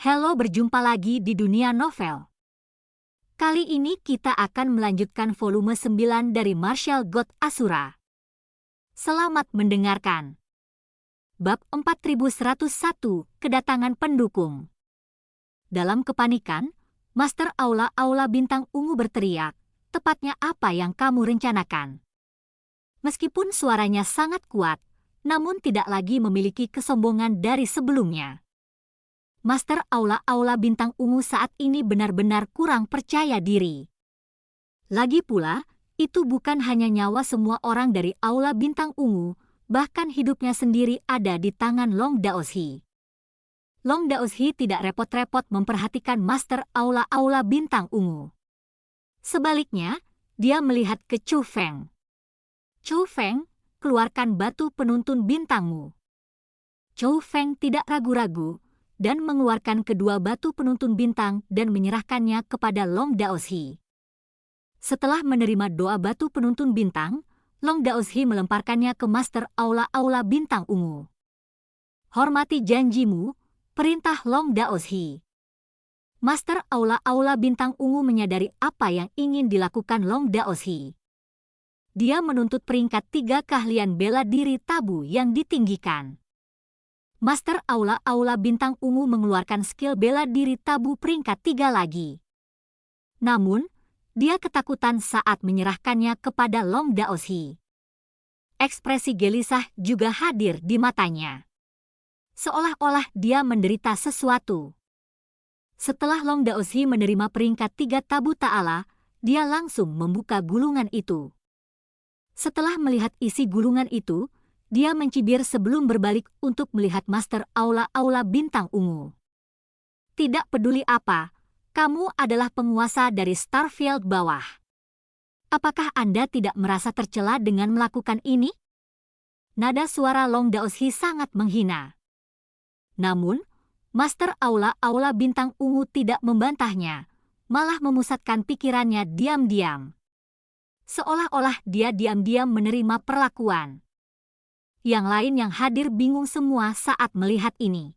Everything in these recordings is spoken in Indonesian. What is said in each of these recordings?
Halo, berjumpa lagi di dunia novel. Kali ini kita akan melanjutkan volume 9 dari Martial God Asura. Selamat mendengarkan. Bab 4101, Kedatangan Pendukung. Dalam kepanikan, Master Aula Bintang Ungu berteriak, "Tepatnya apa yang kamu rencanakan?" Meskipun suaranya sangat kuat, namun tidak lagi memiliki kesombongan dari sebelumnya. Master Aula Bintang Ungu saat ini benar-benar kurang percaya diri. Lagi pula, itu bukan hanya nyawa semua orang dari Aula Bintang Ungu, bahkan hidupnya sendiri ada di tangan Long Daoshi. Long Daoshi tidak repot-repot memperhatikan Master Aula Bintang Ungu. Sebaliknya, dia melihat ke Chu Feng. "Chu Feng, keluarkan batu penuntun bintangmu." Chu Feng tidak ragu-ragu dan mengeluarkan kedua batu penuntun bintang dan menyerahkannya kepada Long Daoshi. Setelah menerima doa batu penuntun bintang, Long Daoshi melemparkannya ke Master Aula Bintang Ungu. "Hormati janjimu," perintah Long Daoshi. Master Aula Bintang Ungu menyadari apa yang ingin dilakukan Long Daoshi. Dia menuntut peringkat 3 keahlian bela diri tabu yang ditinggikan. Master Aula Bintang Ungu mengeluarkan skill bela diri tabu peringkat 3 lagi. Namun, dia ketakutan saat menyerahkannya kepada Long Daoshi. Ekspresi gelisah juga hadir di matanya. Seolah-olah dia menderita sesuatu. Setelah Long Daoshi menerima peringkat 3 tabu ta'ala, dia langsung membuka gulungan itu. Setelah melihat isi gulungan itu, dia mencibir sebelum berbalik untuk melihat Master Aula Bintang Ungu. "Tidak peduli apa, kamu adalah penguasa dari Starfield bawah. Apakah Anda tidak merasa tercela dengan melakukan ini?" Nada suara Long Daoshi sangat menghina. Namun, Master Aula Bintang Ungu tidak membantahnya, malah memusatkan pikirannya diam-diam. Seolah-olah dia diam-diam menerima perlakuan. Yang lain yang hadir bingung semua saat melihat ini.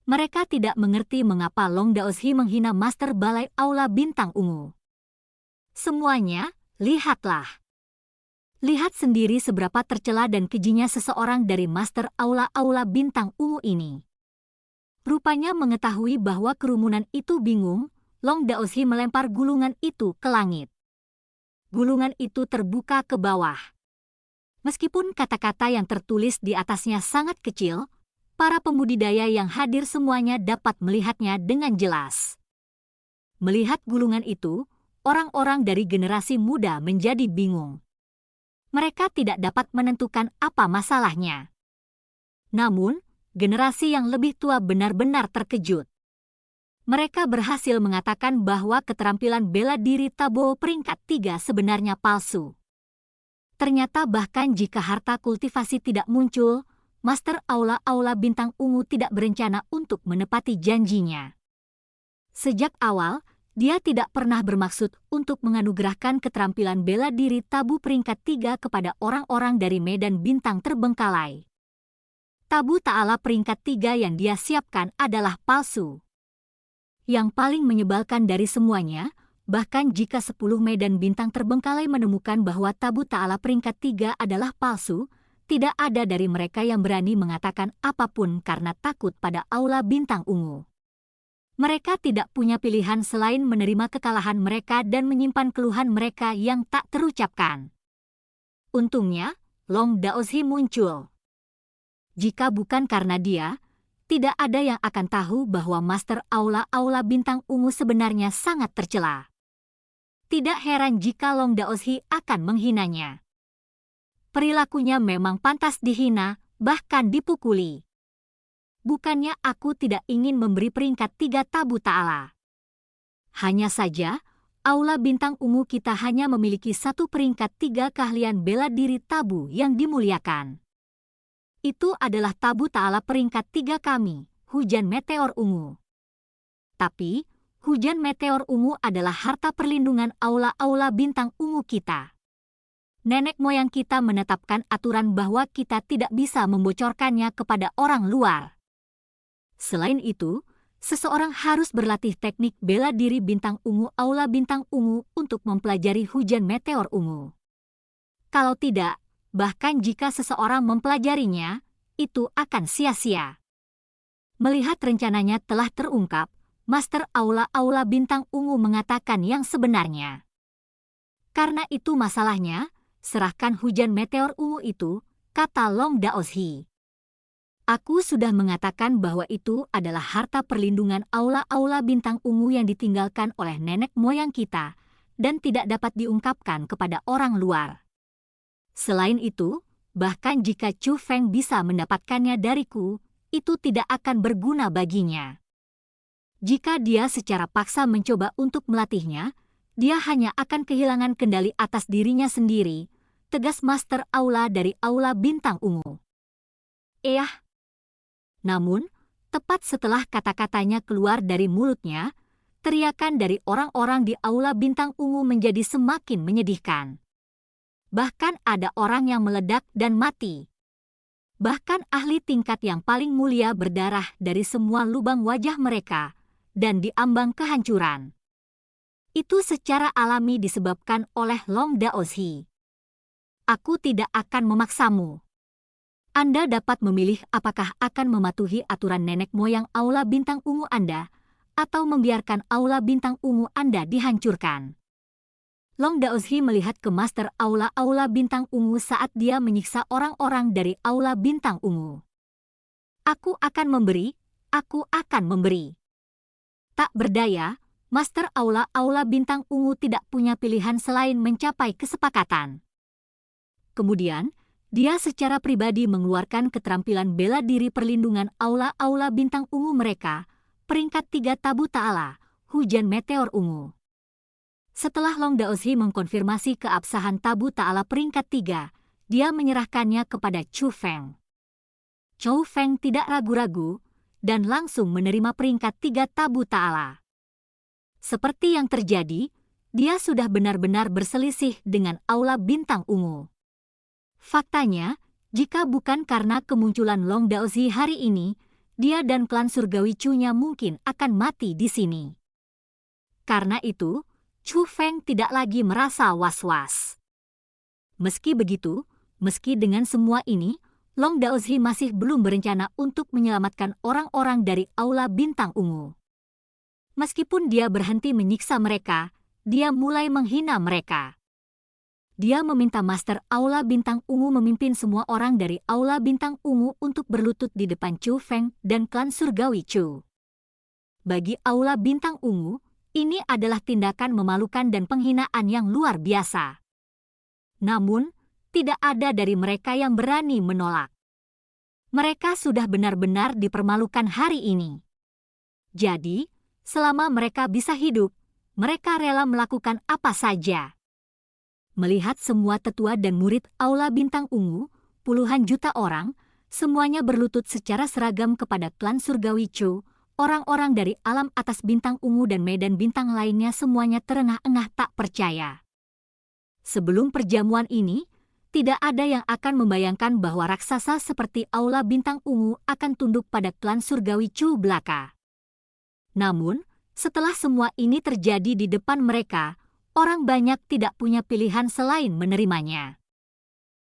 Mereka tidak mengerti mengapa Long Daoshi menghina Master Balai Aula Bintang Ungu. Semuanya, lihatlah. Lihat sendiri seberapa tercela dan kejinya seseorang dari Master Aula Bintang Ungu ini. Rupanya mengetahui bahwa kerumunan itu bingung, Long Daoshi melempar gulungan itu ke langit. Gulungan itu terbuka ke bawah. Meskipun kata-kata yang tertulis di atasnya sangat kecil, para pembudidaya yang hadir semuanya dapat melihatnya dengan jelas. Melihat gulungan itu, orang-orang dari generasi muda menjadi bingung. Mereka tidak dapat menentukan apa masalahnya. Namun, generasi yang lebih tua benar-benar terkejut. Mereka berhasil mengatakan bahwa keterampilan bela diri Tabo peringkat 3 sebenarnya palsu. Ternyata bahkan jika harta kultivasi tidak muncul, Master Aula Bintang Ungu tidak berencana untuk menepati janjinya. Sejak awal, dia tidak pernah bermaksud untuk menganugerahkan keterampilan bela diri tabu peringkat 3 kepada orang-orang dari medan bintang terbengkalai. Tabu ta'ala peringkat 3 yang dia siapkan adalah palsu. Yang paling menyebalkan dari semuanya, bahkan jika 10 medan bintang terbengkalai menemukan bahwa tabu ta'ala peringkat 3 adalah palsu, tidak ada dari mereka yang berani mengatakan apapun karena takut pada Aula Bintang Ungu. Mereka tidak punya pilihan selain menerima kekalahan mereka dan menyimpan keluhan mereka yang tak terucapkan. Untungnya, Long Daoshi muncul. Jika bukan karena dia, tidak ada yang akan tahu bahwa Master Aula Bintang Ungu sebenarnya sangat tercela. Tidak heran jika Long Daoshi akan menghinanya. Perilakunya memang pantas dihina, bahkan dipukuli. Bukannya aku tidak ingin memberi peringkat 3 tabu ta'ala. Hanya saja, Aula Bintang Ungu kita hanya memiliki 1 peringkat 3 keahlian bela diri tabu yang dimuliakan. Itu adalah tabu ta'ala peringkat 3 kami, Hujan Meteor Ungu. Tapi, Hujan Meteor Ungu adalah harta perlindungan Aula Bintang Ungu kita. Nenek moyang kita menetapkan aturan bahwa kita tidak bisa membocorkannya kepada orang luar. Selain itu, Seseorang harus berlatih teknik bela diri bintang ungu Aula Bintang Ungu untuk mempelajari hujan meteor ungu. Kalau tidak, bahkan jika seseorang mempelajarinya, itu akan sia-sia. Melihat rencananya telah terungkap, Master Aula Bintang Ungu mengatakan yang sebenarnya. Karena itu masalahnya, serahkan hujan meteor ungu itu, kata Long Daoshi. Aku sudah mengatakan bahwa itu adalah harta perlindungan Aula Bintang Ungu yang ditinggalkan oleh nenek moyang kita dan tidak dapat diungkapkan kepada orang luar. Selain itu, bahkan jika Chu Feng bisa mendapatkannya dariku, itu tidak akan berguna baginya. Jika dia secara paksa mencoba untuk melatihnya, dia hanya akan kehilangan kendali atas dirinya sendiri, tegas Master Aula dari Aula Bintang Ungu. Namun, tepat setelah kata-katanya keluar dari mulutnya, teriakan dari orang-orang di Aula Bintang Ungu menjadi semakin menyedihkan. Bahkan ada orang yang meledak dan mati. Bahkan ahli tingkat yang paling mulia berdarah dari semua lubang wajah mereka dan diambang kehancuran. Itu secara alami disebabkan oleh Long Daoshi. Aku tidak akan memaksamu. Anda dapat memilih apakah akan mematuhi aturan nenek moyang Aula Bintang Ungu Anda atau membiarkan Aula Bintang Ungu Anda dihancurkan. Long Daoshi melihat ke Master Aula Bintang Ungu saat dia menyiksa orang-orang dari Aula Bintang Ungu. Aku akan memberi. Tak berdaya, Master Aula Bintang Ungu tidak punya pilihan selain mencapai kesepakatan. Kemudian, dia secara pribadi mengeluarkan keterampilan bela diri perlindungan Aula Bintang Ungu mereka, peringkat 3 Tabu Ta'ala, hujan meteor ungu. Setelah Long Daoshi mengkonfirmasi keabsahan Tabu Ta'ala peringkat 3, dia menyerahkannya kepada Chu Feng. Chu Feng tidak ragu-ragu dan langsung menerima peringkat 3 Tabu Ta'ala. Seperti yang terjadi, dia sudah benar-benar berselisih dengan Aula Bintang Ungu. Faktanya, jika bukan karena kemunculan Long Daoshi hari ini, dia dan klan surgawi Chu-nya mungkin akan mati di sini. Karena itu, Chu Feng tidak lagi merasa was-was. Meski begitu, meski dengan semua ini, Long Daoshi masih belum berencana untuk menyelamatkan orang-orang dari Aula Bintang Ungu. Meskipun dia berhenti menyiksa mereka, dia mulai menghina mereka. Dia meminta Master Aula Bintang Ungu memimpin semua orang dari Aula Bintang Ungu untuk berlutut di depan Chu Feng dan klan surgawi Chu. Bagi Aula Bintang Ungu, ini adalah tindakan memalukan dan penghinaan yang luar biasa. Namun, tidak ada dari mereka yang berani menolak. Mereka sudah benar-benar dipermalukan hari ini. Jadi, selama mereka bisa hidup, mereka rela melakukan apa saja. Melihat semua tetua dan murid Aula Bintang Ungu, puluhan juta orang, semuanya berlutut secara seragam kepada klan surgawi Chu, orang-orang dari alam atas Bintang Ungu dan medan bintang lainnya semuanya terengah-engah tak percaya. Sebelum perjamuan ini, tidak ada yang akan membayangkan bahwa raksasa seperti Aula Bintang Ungu akan tunduk pada klan surgawi Chu belaka. Namun, setelah semua ini terjadi di depan mereka, orang banyak tidak punya pilihan selain menerimanya.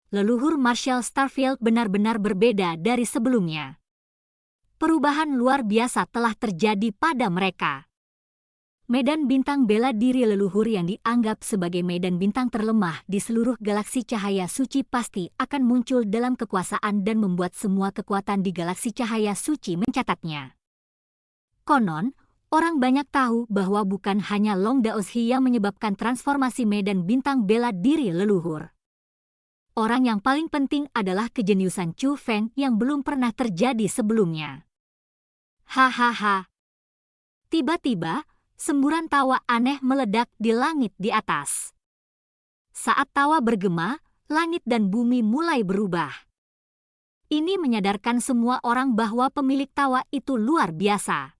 Leluhur Marshal Starfield benar-benar berbeda dari sebelumnya. Perubahan luar biasa telah terjadi pada mereka. Medan bintang bela diri leluhur yang dianggap sebagai medan bintang terlemah di seluruh galaksi cahaya suci pasti akan muncul dalam kekuasaan dan membuat semua kekuatan di galaksi cahaya suci mencatatnya. Konon, orang banyak tahu bahwa bukan hanya Long Daoshi yang menyebabkan transformasi medan bintang bela diri leluhur. Orang yang paling penting adalah kejeniusan Chu Feng yang belum pernah terjadi sebelumnya. Hahaha. Tiba-tiba, semburan tawa aneh meledak di langit di atas. Saat tawa bergema, langit dan bumi mulai berubah. Ini menyadarkan semua orang bahwa pemilik tawa itu luar biasa.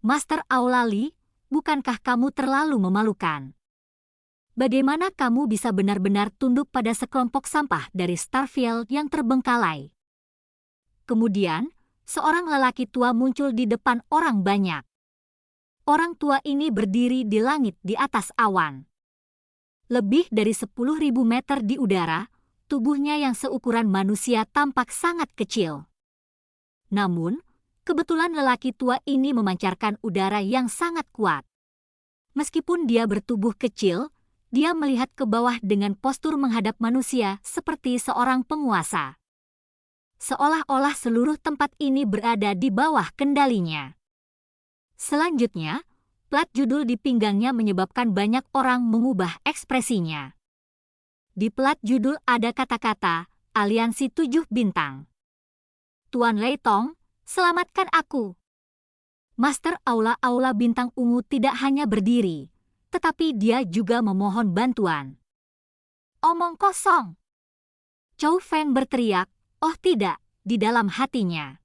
Master Aula Li, bukankah kamu terlalu memalukan? Bagaimana kamu bisa benar-benar tunduk pada sekelompok sampah dari Starfield yang terbengkalai? Kemudian, seorang lelaki tua muncul di depan orang banyak. Orang tua ini berdiri di langit di atas awan. Lebih dari 10.000 meter di udara, tubuhnya yang seukuran manusia tampak sangat kecil. Namun, kebetulan lelaki tua ini memancarkan udara yang sangat kuat. Meskipun dia bertubuh kecil, dia melihat ke bawah dengan postur menghadap manusia seperti seorang penguasa. Seolah-olah seluruh tempat ini berada di bawah kendalinya. Selanjutnya, plat judul di pinggangnya menyebabkan banyak orang mengubah ekspresinya. Di plat judul ada kata-kata, Aliansi 7 Bintang. Tuan Lei Tong, selamatkan aku. Master Aula-Aula Bintang Ungu tidak hanya berdiri, tetapi dia juga memohon bantuan. Omong kosong. Chow Feng berteriak, oh tidak, di dalam hatinya.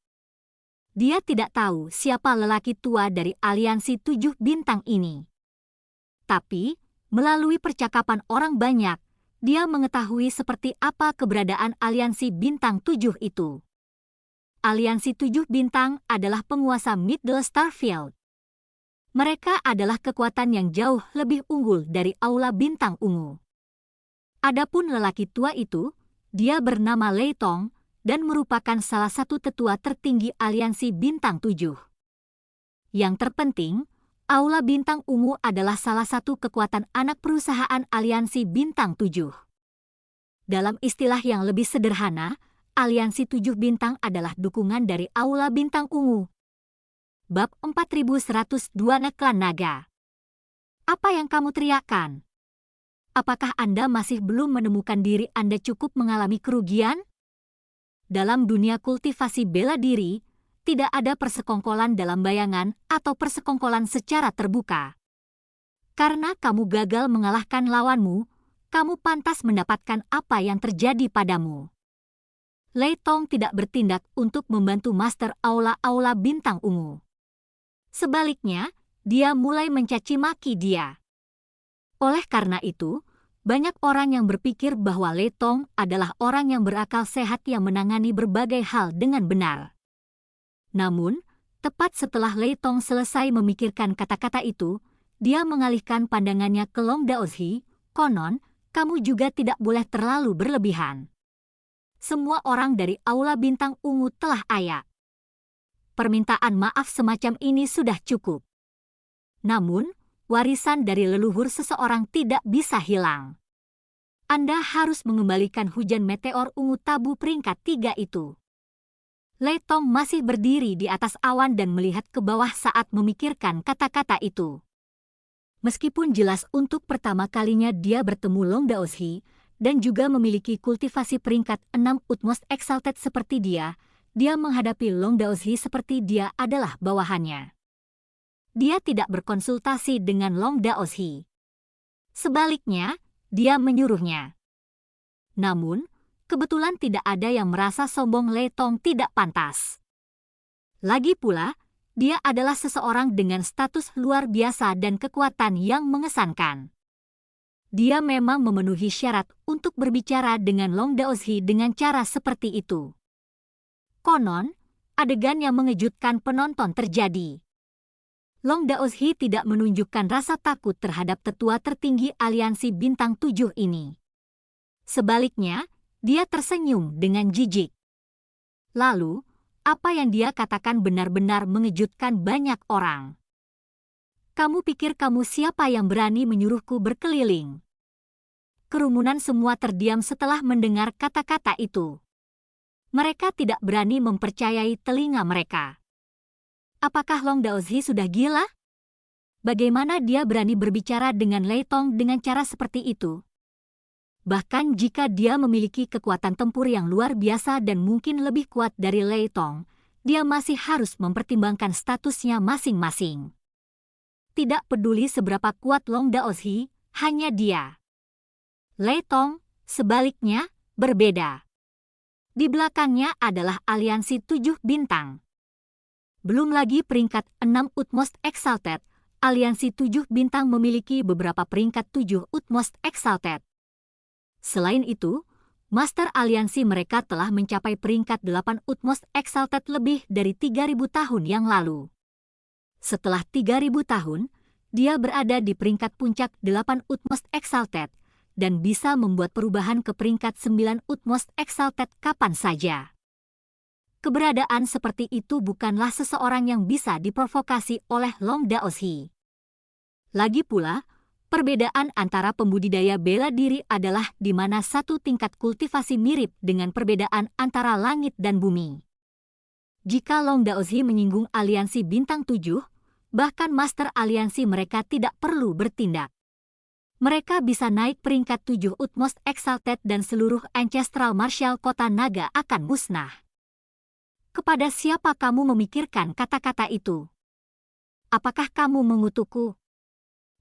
Dia tidak tahu siapa lelaki tua dari Aliansi 7 Bintang ini. Tapi, melalui percakapan orang banyak, dia mengetahui seperti apa keberadaan Aliansi Bintang 7 itu. Aliansi 7 Bintang adalah penguasa Middle Starfield. Mereka adalah kekuatan yang jauh lebih unggul dari Aula Bintang Ungu. Adapun lelaki tua itu, dia bernama Lei Tong dan merupakan salah satu tetua tertinggi Aliansi Bintang 7. Yang terpenting, Aula Bintang Ungu adalah salah satu kekuatan anak perusahaan Aliansi Bintang 7. Dalam istilah yang lebih sederhana, Aliansi 7 Bintang adalah dukungan dari Aula Bintang Ungu. Bab 4102 Neklan Naga. Apa yang kamu teriakkan? Apakah Anda masih belum menemukan diri Anda cukup mengalami kerugian? Dalam dunia kultivasi bela diri, tidak ada persekongkolan dalam bayangan atau persekongkolan secara terbuka. Karena kamu gagal mengalahkan lawanmu, kamu pantas mendapatkan apa yang terjadi padamu. Lei Tong tidak bertindak untuk membantu Master Aula-Aula Bintang Ungu. Sebaliknya, dia mulai mencaci maki dia. Oleh karena itu, banyak orang yang berpikir bahwa Lei Tong adalah orang yang berakal sehat yang menangani berbagai hal dengan benar. Namun, tepat setelah Lei Tong selesai memikirkan kata-kata itu, dia mengalihkan pandangannya ke Long Daozi, konon, kamu juga tidak boleh terlalu berlebihan. Semua orang dari Aula Bintang Ungu telah ayak. Permintaan maaf semacam ini sudah cukup. Namun, warisan dari leluhur seseorang tidak bisa hilang. Anda harus mengembalikan hujan meteor ungu tabu peringkat 3 itu. Lei Tong masih berdiri di atas awan dan melihat ke bawah saat memikirkan kata-kata itu. Meskipun jelas untuk pertama kalinya dia bertemu Long Daozi, dan juga memiliki kultivasi peringkat 6 Utmost Exalted seperti dia menghadapi Long Daozi seperti dia adalah bawahannya. Dia tidak berkonsultasi dengan Long Daozi. Sebaliknya, dia menyuruhnya. Namun, kebetulan tidak ada yang merasa sombong Lei Tong tidak pantas. Lagi pula, dia adalah seseorang dengan status luar biasa dan kekuatan yang mengesankan. Dia memang memenuhi syarat untuk berbicara dengan Long Daozi dengan cara seperti itu. Konon, adegan yang mengejutkan penonton terjadi. Long Daozi tidak menunjukkan rasa takut terhadap tetua tertinggi Aliansi Bintang 7 ini. Sebaliknya, dia tersenyum dengan jijik. Lalu, apa yang dia katakan benar-benar mengejutkan banyak orang. Kamu pikir kamu siapa yang berani menyuruhku berkeliling? Kerumunan semua terdiam setelah mendengar kata-kata itu. Mereka tidak berani mempercayai telinga mereka. Apakah Long Daozi sudah gila? Bagaimana dia berani berbicara dengan Lei Tong dengan cara seperti itu? Bahkan jika dia memiliki kekuatan tempur yang luar biasa dan mungkin lebih kuat dari Lei Tong, dia masih harus mempertimbangkan statusnya masing-masing. Tidak peduli seberapa kuat Long Daozi, hanya dia. Lei Tong, sebaliknya, berbeda. Di belakangnya adalah Aliansi 7 Bintang. Belum lagi peringkat 6 Utmost Exalted, Aliansi 7 Bintang memiliki beberapa peringkat 7 Utmost Exalted. Selain itu, Master aliansi mereka telah mencapai peringkat 8 Utmost Exalted lebih dari 3.000 tahun yang lalu. Setelah 3.000 tahun, dia berada di peringkat puncak 8 Utmost Exalted dan bisa membuat perubahan ke peringkat 9 Utmost Exalted kapan saja. Keberadaan seperti itu bukanlah seseorang yang bisa diprovokasi oleh Long Daoshi. Lagi pula, perbedaan antara pembudidaya bela diri adalah di mana satu tingkat kultivasi mirip dengan perbedaan antara langit dan bumi. Jika Long Daoshi menyinggung aliansi bintang 7, bahkan master aliansi mereka tidak perlu bertindak. Mereka bisa naik peringkat 7 Utmost Exalted dan seluruh Ancestral Martial Kota Naga akan musnah. Kepada siapa kamu memikirkan kata-kata itu? Apakah kamu mengutukku?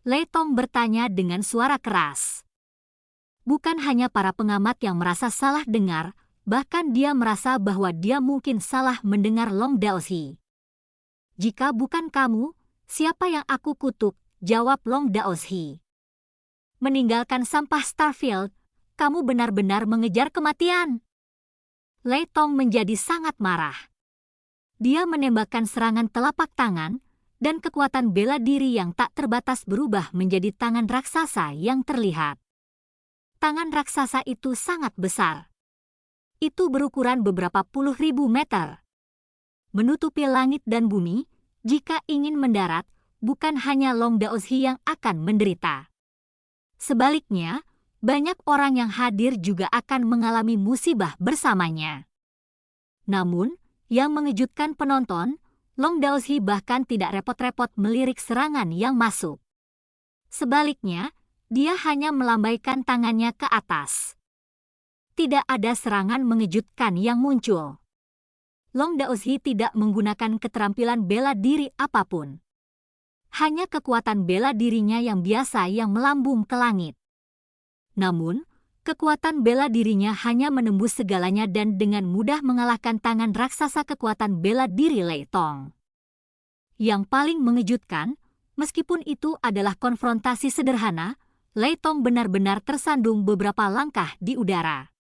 Lei Tong bertanya dengan suara keras. Bukan hanya para pengamat yang merasa salah dengar, bahkan dia merasa bahwa dia mungkin salah mendengar Long Daoshi. Jika bukan kamu, siapa yang aku kutuk? Jawab Long Daoshi. Meninggalkan sampah Starfield, kamu benar-benar mengejar kematian. Lei Tong menjadi sangat marah. Dia menembakkan serangan telapak tangan, dan kekuatan bela diri yang tak terbatas berubah menjadi tangan raksasa yang terlihat. Tangan raksasa itu sangat besar. Itu berukuran beberapa puluh ribu meter. Menutupi langit dan bumi, jika ingin mendarat, bukan hanya Long Daoshi yang akan menderita. Sebaliknya, banyak orang yang hadir juga akan mengalami musibah bersamanya. Namun, yang mengejutkan penonton, Long Daoshi bahkan tidak repot-repot melirik serangan yang masuk. Sebaliknya, dia hanya melambaikan tangannya ke atas. Tidak ada serangan mengejutkan yang muncul. Long Daoshi tidak menggunakan keterampilan bela diri apapun. Hanya kekuatan bela dirinya yang biasa yang melambung ke langit. Namun, kekuatan bela dirinya hanya menembus segalanya dan dengan mudah mengalahkan tangan raksasa kekuatan bela diri Lei Tong. Yang paling mengejutkan, meskipun itu adalah konfrontasi sederhana, Lei Tong benar-benar tersandung beberapa langkah di udara.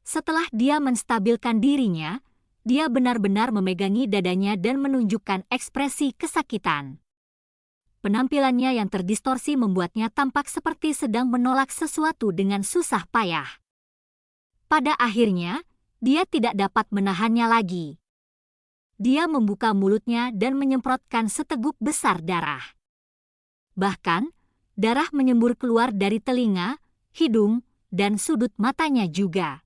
Setelah dia menstabilkan dirinya, dia benar-benar memegangi dadanya dan menunjukkan ekspresi kesakitan. Penampilannya yang terdistorsi membuatnya tampak seperti sedang menolak sesuatu dengan susah payah. Pada akhirnya, dia tidak dapat menahannya lagi. Dia membuka mulutnya dan menyemprotkan seteguk besar darah. Bahkan, darah menyembur keluar dari telinga, hidung, dan sudut matanya juga.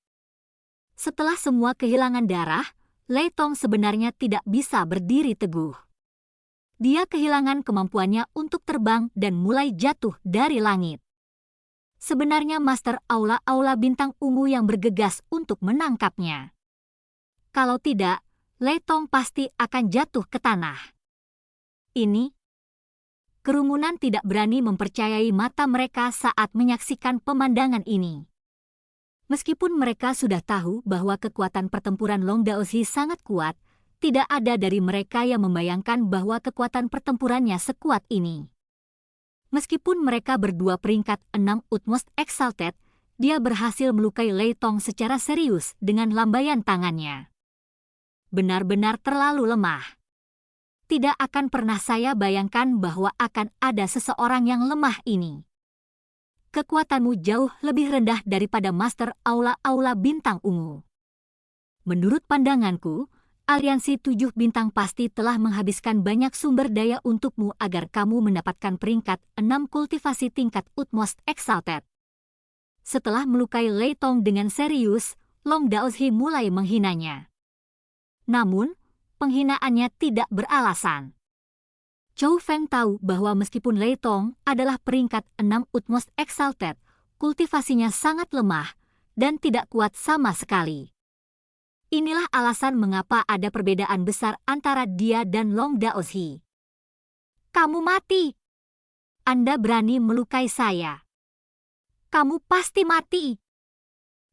Setelah semua kehilangan darah, Lei Tong sebenarnya tidak bisa berdiri teguh. Dia kehilangan kemampuannya untuk terbang dan mulai jatuh dari langit. Sebenarnya Master Aula-Aula Bintang Ungu yang bergegas untuk menangkapnya. Kalau tidak, Lei Tong pasti akan jatuh ke tanah. Ini, kerumunan tidak berani mempercayai mata mereka saat menyaksikan pemandangan ini. Meskipun mereka sudah tahu bahwa kekuatan pertempuran Long Daoshi sangat kuat, tidak ada dari mereka yang membayangkan bahwa kekuatan pertempurannya sekuat ini. Meskipun mereka berdua peringkat 6 Utmost Exalted, dia berhasil melukai Lei Tong secara serius dengan lambaian tangannya. Benar-benar terlalu lemah. Tidak akan pernah saya bayangkan bahwa akan ada seseorang yang lemah ini. Kekuatanmu jauh lebih rendah daripada Master Aula-Aula Bintang Ungu. Menurut pandanganku, Aliansi 7 Bintang pasti telah menghabiskan banyak sumber daya untukmu agar kamu mendapatkan peringkat 6 kultivasi tingkat Utmost Exalted. Setelah melukai Lei Tong dengan serius, Long Daoshi mulai menghinanya. Namun, penghinaannya tidak beralasan. Chou Feng tahu bahwa meskipun Lei Tong adalah peringkat 6 Utmost Exalted, kultivasinya sangat lemah dan tidak kuat sama sekali. Inilah alasan mengapa ada perbedaan besar antara dia dan Long Daoshi. Kamu mati. Anda berani melukai saya. Kamu pasti mati.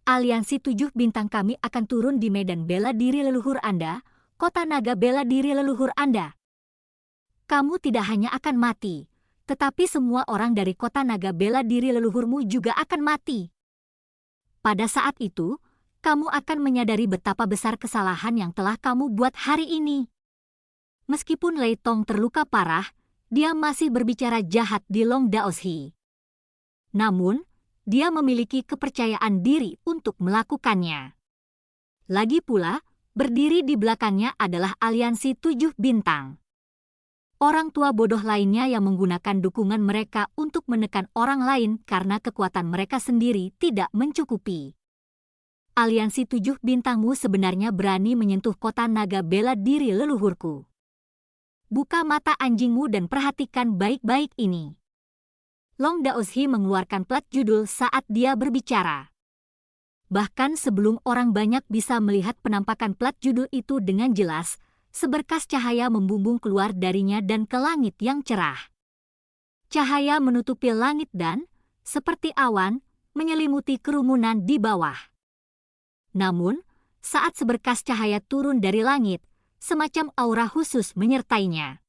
Aliansi 7 Bintang kami akan turun di medan bela diri leluhur Anda, kota naga bela diri leluhur Anda. Kamu tidak hanya akan mati, tetapi semua orang dari kota naga bela diri leluhurmu juga akan mati. Pada saat itu, kamu akan menyadari betapa besar kesalahan yang telah kamu buat hari ini. Meskipun Lei Tong terluka parah, dia masih berbicara jahat di Long Daoshi. Namun, dia memiliki kepercayaan diri untuk melakukannya. Lagi pula, berdiri di belakangnya adalah aliansi 7 bintang. Orang tua bodoh lainnya yang menggunakan dukungan mereka untuk menekan orang lain karena kekuatan mereka sendiri tidak mencukupi. Aliansi 7 bintangmu sebenarnya berani menyentuh kota naga bela diri leluhurku. Buka mata anjingmu dan perhatikan baik-baik ini. Long Daoshi mengeluarkan plat judul saat dia berbicara. Bahkan sebelum orang banyak bisa melihat penampakan plat judul itu dengan jelas, seberkas cahaya membumbung keluar darinya dan ke langit yang cerah. Cahaya menutupi langit dan, seperti awan, menyelimuti kerumunan di bawah. Namun, saat seberkas cahaya turun dari langit, semacam aura khusus menyertainya.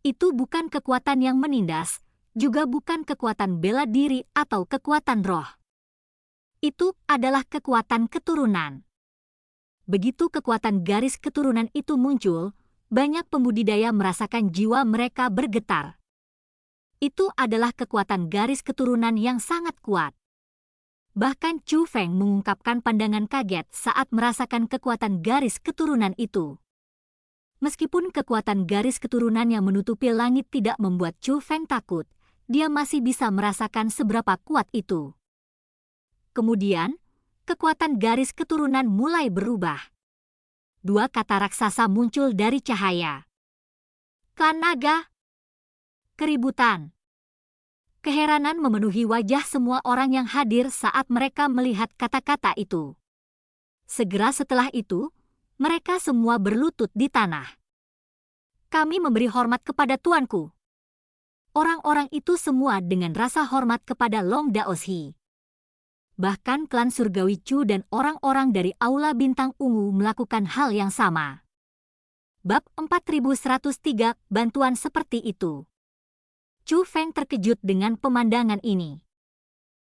Itu bukan kekuatan yang menindas, juga bukan kekuatan bela diri atau kekuatan roh. Itu adalah kekuatan keturunan. Begitu kekuatan garis keturunan itu muncul, banyak pembudidaya merasakan jiwa mereka bergetar. Itu adalah kekuatan garis keturunan yang sangat kuat. Bahkan Chu Feng mengungkapkan pandangan kaget saat merasakan kekuatan garis keturunan itu. Meskipun kekuatan garis keturunan yang menutupi langit tidak membuat Chu Feng takut, dia masih bisa merasakan seberapa kuat itu. Kemudian, kekuatan garis keturunan mulai berubah. 2 kata raksasa muncul dari cahaya. Klan Naga. Keributan. Keheranan memenuhi wajah semua orang yang hadir saat mereka melihat kata-kata itu. Segera setelah itu, mereka semua berlutut di tanah. Kami memberi hormat kepada tuanku. Orang-orang itu semua dengan rasa hormat kepada Long Daoshi. Bahkan klan surgawi Chu dan orang-orang dari Aula Bintang Ungu melakukan hal yang sama. Bab 4103, bantuan seperti itu. Chu Feng terkejut dengan pemandangan ini.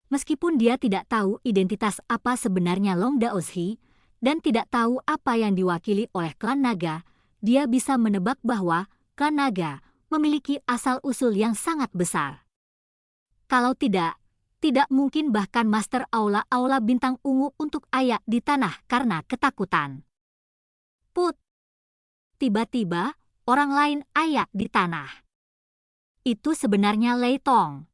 Meskipun dia tidak tahu identitas apa sebenarnya Long Daoshi dan tidak tahu apa yang diwakili oleh klan naga, dia bisa menebak bahwa klan naga memiliki asal-usul yang sangat besar. Kalau tidak mungkin bahkan Master Aula Bintang Ungu untuk ayak di tanah karena ketakutan. Put! Tiba-tiba, orang lain ayak di tanah. Itu sebenarnya Lei Tong.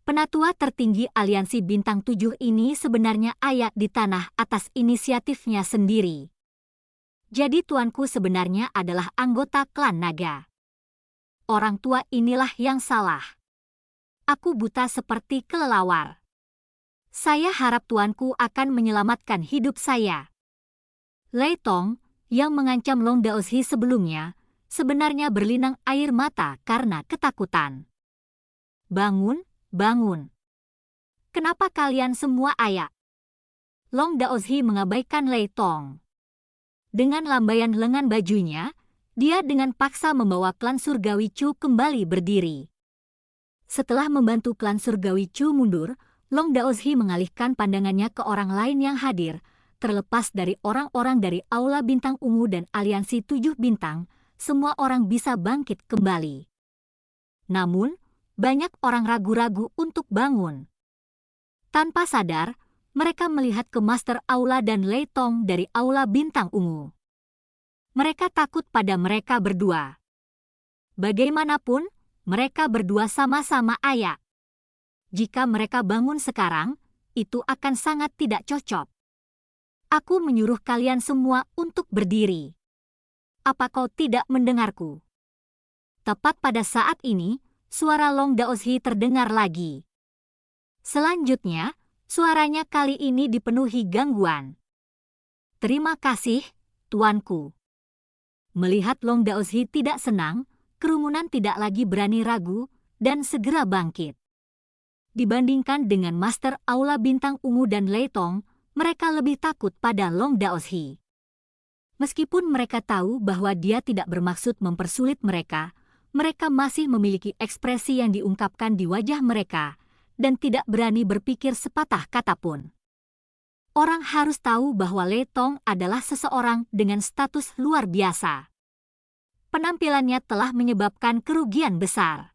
Penatua tertinggi aliansi Bintang 7 ini sebenarnya ayak di tanah atas inisiatifnya sendiri. Jadi tuanku sebenarnya adalah anggota klan naga. Orang tua inilah yang salah. Aku buta seperti kelelawar. Saya harap tuanku akan menyelamatkan hidup saya. Lei Tong, yang mengancam Long Daoshi sebelumnya, sebenarnya berlinang air mata karena ketakutan. Bangun, bangun. Kenapa kalian semua ayak? Long Daoshi mengabaikan Lei Tong. Dengan lambaian lengan bajunya, dia dengan paksa membawa klan surgawi Chu kembali berdiri. Setelah membantu klan surgawi Chu mundur, Long Daoshi mengalihkan pandangannya ke orang lain yang hadir, terlepas dari orang-orang dari Aula Bintang Ungu dan Aliansi 7 Bintang, semua orang bisa bangkit kembali. Namun, banyak orang ragu-ragu untuk bangun. Tanpa sadar, mereka melihat ke Master Aula dan Lei Tong dari Aula Bintang Ungu. Mereka takut pada mereka berdua. Bagaimanapun, mereka berdua sama-sama ayak. Jika mereka bangun sekarang, itu akan sangat tidak cocok. Aku menyuruh kalian semua untuk berdiri. Apa kau tidak mendengarku? Tepat pada saat ini, suara Long Daoshi terdengar lagi. Selanjutnya, suaranya kali ini dipenuhi gangguan. Terima kasih, tuanku. Melihat Long Daoshi tidak senang, kerumunan tidak lagi berani ragu dan segera bangkit. Dibandingkan dengan Master Aula Bintang Ungu dan Lei Tong, mereka lebih takut pada Long Daoshi. Meskipun mereka tahu bahwa dia tidak bermaksud mempersulit mereka, mereka masih memiliki ekspresi yang diungkapkan di wajah mereka dan tidak berani berpikir sepatah kata pun. orang harus tahu bahwa Lei Tong adalah seseorang dengan status luar biasa. Penampilannya telah menyebabkan kerugian besar.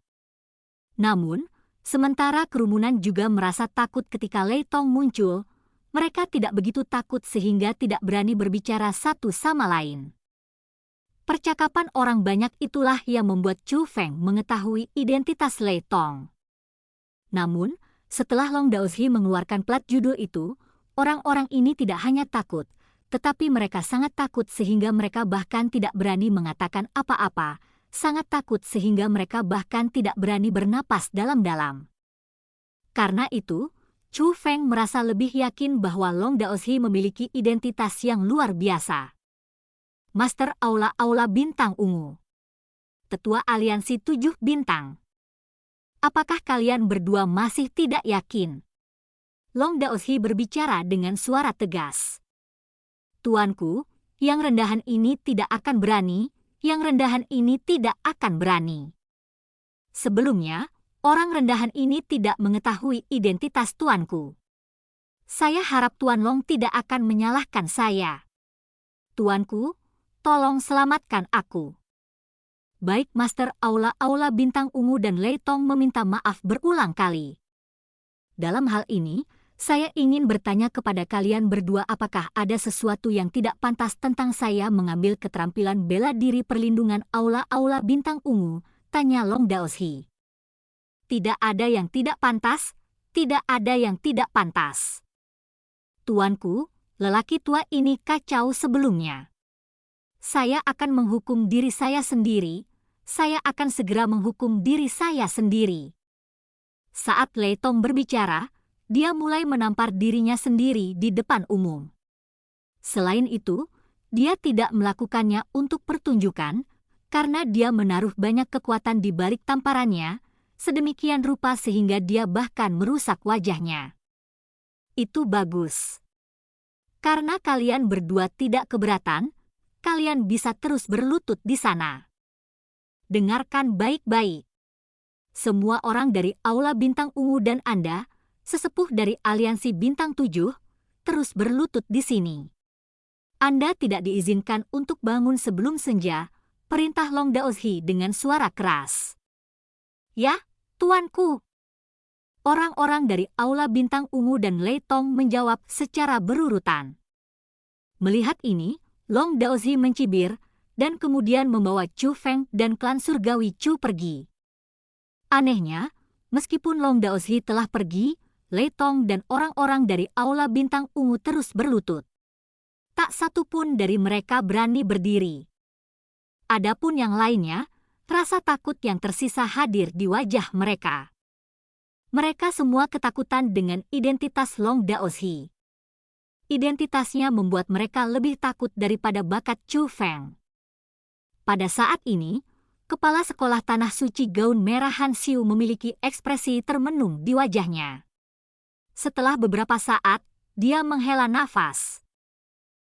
Namun, sementara kerumunan juga merasa takut ketika Lei Tong muncul, mereka tidak begitu takut sehingga tidak berani berbicara satu sama lain. Percakapan orang banyak itulah yang membuat Chu Feng mengetahui identitas Lei Tong. Namun, setelah Long Daozi mengeluarkan plat judul itu, orang-orang ini tidak hanya takut, tetapi mereka sangat takut sehingga mereka bahkan tidak berani mengatakan apa-apa, sangat takut sehingga mereka bahkan tidak berani bernapas dalam-dalam. Karena itu, Chu Feng merasa lebih yakin bahwa Long Daozi memiliki identitas yang luar biasa. Master Aula-Aula Bintang Ungu. Tetua Aliansi 7 Bintang. Apakah kalian berdua masih tidak yakin? Long Daozi berbicara dengan suara tegas. Tuanku, yang rendahan ini tidak akan berani, yang rendahan ini tidak akan berani. Sebelumnya, orang rendahan ini tidak mengetahui identitas tuanku. Saya harap Tuan Long tidak akan menyalahkan saya. Tuanku, tolong selamatkan aku. Baik Master Aula-Aula Bintang Ungu dan Lei Tong meminta maaf berulang kali. Dalam hal ini, saya ingin bertanya kepada kalian berdua apakah ada sesuatu yang tidak pantas tentang saya mengambil keterampilan bela diri perlindungan Aula-Aula Bintang Ungu, tanya Long Daozi. Tidak ada yang tidak pantas, tidak ada yang tidak pantas. Tuanku, lelaki tua ini kacau sebelumnya. Saya akan menghukum diri saya sendiri, saya akan segera menghukum diri saya sendiri. Saat Lei Tong berbicara, dia mulai menampar dirinya sendiri di depan umum. Selain itu, dia tidak melakukannya untuk pertunjukan, karena dia menaruh banyak kekuatan di balik tamparannya, sedemikian rupa sehingga dia bahkan merusak wajahnya. Itu bagus. Karena kalian berdua tidak keberatan, kalian bisa terus berlutut di sana. Dengarkan baik-baik. Semua orang dari Aula Bintang Ungu dan Anda, sesepuh dari Aliansi Bintang 7, terus berlutut di sini. Anda tidak diizinkan untuk bangun sebelum senja, perintah Long Daozi dengan suara keras. Ya, tuanku. Orang-orang dari Aula Bintang Ungu dan Lei Tong menjawab secara berurutan. Melihat ini, Long Daozi mencibir, dan kemudian membawa Chu Feng dan klan surgawi Chu pergi. Anehnya, meskipun Long Daozi telah pergi, Lei Tong dan orang-orang dari Aula Bintang Ungu terus berlutut. Tak satu pun dari mereka berani berdiri. Adapun yang lainnya, rasa takut yang tersisa hadir di wajah mereka. Mereka semua ketakutan dengan identitas Long Daozi. Identitasnya membuat mereka lebih takut daripada bakat Chu Feng. Pada saat ini, Kepala Sekolah Tanah Suci Gaun Merah Han Xiu memiliki ekspresi termenung di wajahnya. Setelah beberapa saat, dia menghela nafas.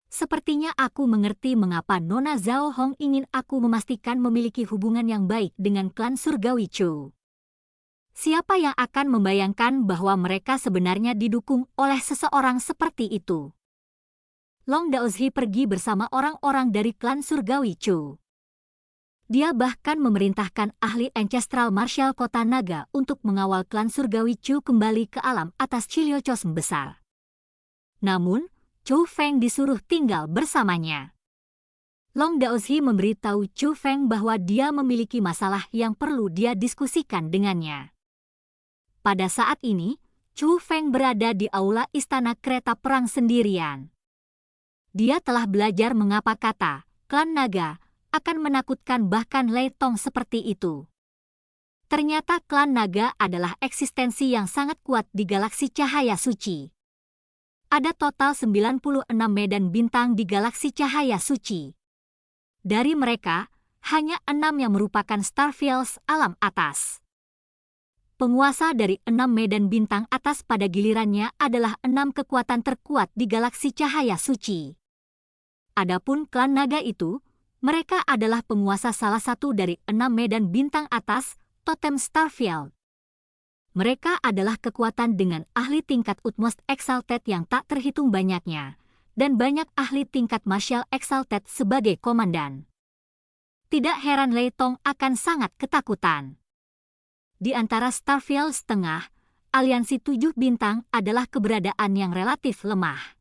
Sepertinya aku mengerti mengapa Nona Zhao Hong ingin aku memastikan memiliki hubungan yang baik dengan klan surgawi Chu. Siapa yang akan membayangkan bahwa mereka sebenarnya didukung oleh seseorang seperti itu? Long Daozi pergi bersama orang-orang dari klan surgawi Chu. Dia bahkan memerintahkan ahli ancestral martial kota naga untuk mengawal klan surgawi Chu kembali ke alam atas Chiliocos besar. Namun, Chu Feng disuruh tinggal bersamanya. Long Daozi memberitahu Chu Feng bahwa dia memiliki masalah yang perlu dia diskusikan dengannya. Pada saat ini, Chu Feng berada di aula istana kereta perang sendirian. Dia telah belajar mengapa kata klan naga akan menakutkan bahkan Lei Tong seperti itu. Ternyata klan naga adalah eksistensi yang sangat kuat di galaksi cahaya suci. Ada total 96 medan bintang di galaksi cahaya suci. Dari mereka, hanya 6 yang merupakan Starfields alam atas. Penguasa dari 6 medan bintang atas pada gilirannya adalah 6 kekuatan terkuat di galaksi cahaya suci. Adapun klan naga itu, mereka adalah penguasa salah satu dari 6 medan bintang atas, totem Starfield. Mereka adalah kekuatan dengan ahli tingkat Utmost Exalted yang tak terhitung banyaknya, dan banyak ahli tingkat Martial Exalted sebagai komandan. Tidak heran Lei Tong akan sangat ketakutan. Di antara Starfield setengah, aliansi 7 bintang adalah keberadaan yang relatif lemah.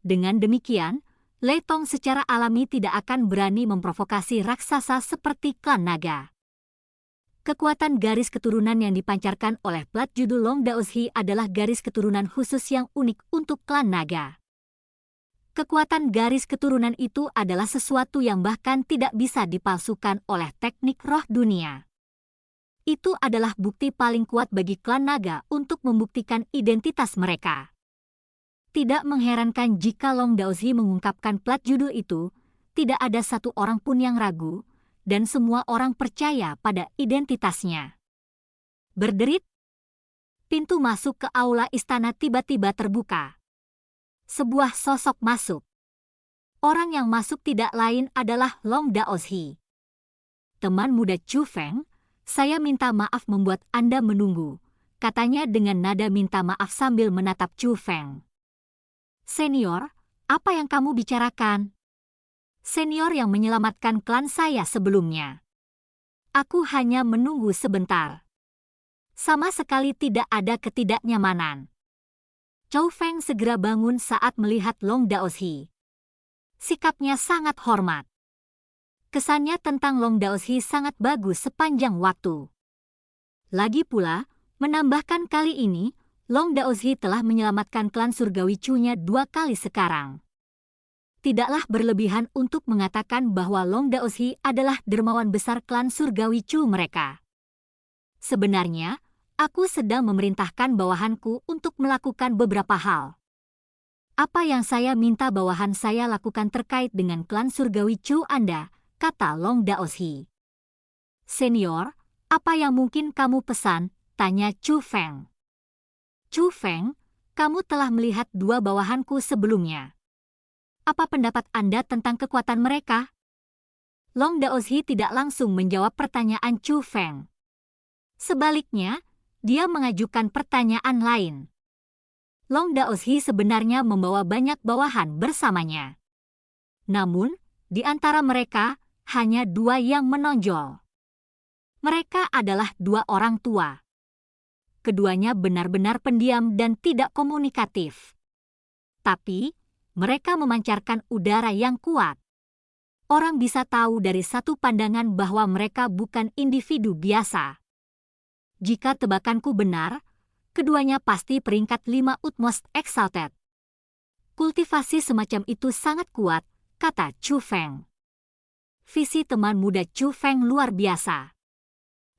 Dengan demikian, Lei Tong secara alami tidak akan berani memprovokasi raksasa seperti klan naga. Kekuatan garis keturunan yang dipancarkan oleh plat judul Long Daoshi adalah garis keturunan khusus yang unik untuk klan naga. Kekuatan garis keturunan itu adalah sesuatu yang bahkan tidak bisa dipalsukan oleh teknik roh dunia. Itu adalah bukti paling kuat bagi klan naga untuk membuktikan identitas mereka. Tidak mengherankan jika Long Daoshi mengungkapkan plat judul itu, tidak ada satu orang pun yang ragu, dan semua orang percaya pada identitasnya. Berderit, pintu masuk ke aula istana tiba-tiba terbuka. Sebuah sosok masuk. Orang yang masuk tidak lain adalah Long Daoshi. Teman muda Chu Feng, saya minta maaf membuat Anda menunggu, katanya dengan nada minta maaf sambil menatap Chu Feng. Senior, apa yang kamu bicarakan? Senior yang menyelamatkan klan saya sebelumnya. Aku hanya menunggu sebentar. Sama sekali tidak ada ketidaknyamanan. Chu Feng segera bangun saat melihat Long Daoshi. Sikapnya sangat hormat. Kesannya tentang Long Daoshi sangat bagus sepanjang waktu. Lagi pula, menambahkan kali ini, Long Daoshi telah menyelamatkan klan surgawi Chu-nya 2 kali sekarang. Tidaklah berlebihan untuk mengatakan bahwa Long Daoshi adalah dermawan besar klan surgawi Chu mereka. Sebenarnya, aku sedang memerintahkan bawahanku untuk melakukan beberapa hal. Apa yang saya minta bawahan saya lakukan terkait dengan klan surgawi Chu Anda, kata Long Daoshi. Senior, apa yang mungkin kamu pesan, tanya Chu Feng. Chu Feng, kamu telah melihat 2 bawahanku sebelumnya. Apa pendapat Anda tentang kekuatan mereka? Long Daoshi tidak langsung menjawab pertanyaan Chu Feng. Sebaliknya, dia mengajukan pertanyaan lain. Long Daoshi sebenarnya membawa banyak bawahan bersamanya. Namun, di antara mereka, hanya 2 yang menonjol. Mereka adalah 2 orang tua. Keduanya benar-benar pendiam dan tidak komunikatif. Tapi, mereka memancarkan udara yang kuat. Orang bisa tahu dari satu pandangan bahwa mereka bukan individu biasa. Jika tebakanku benar, keduanya pasti peringkat 5 Utmost Exalted. Kultivasi semacam itu sangat kuat, kata Chu Feng. Visi teman muda Chu Feng luar biasa.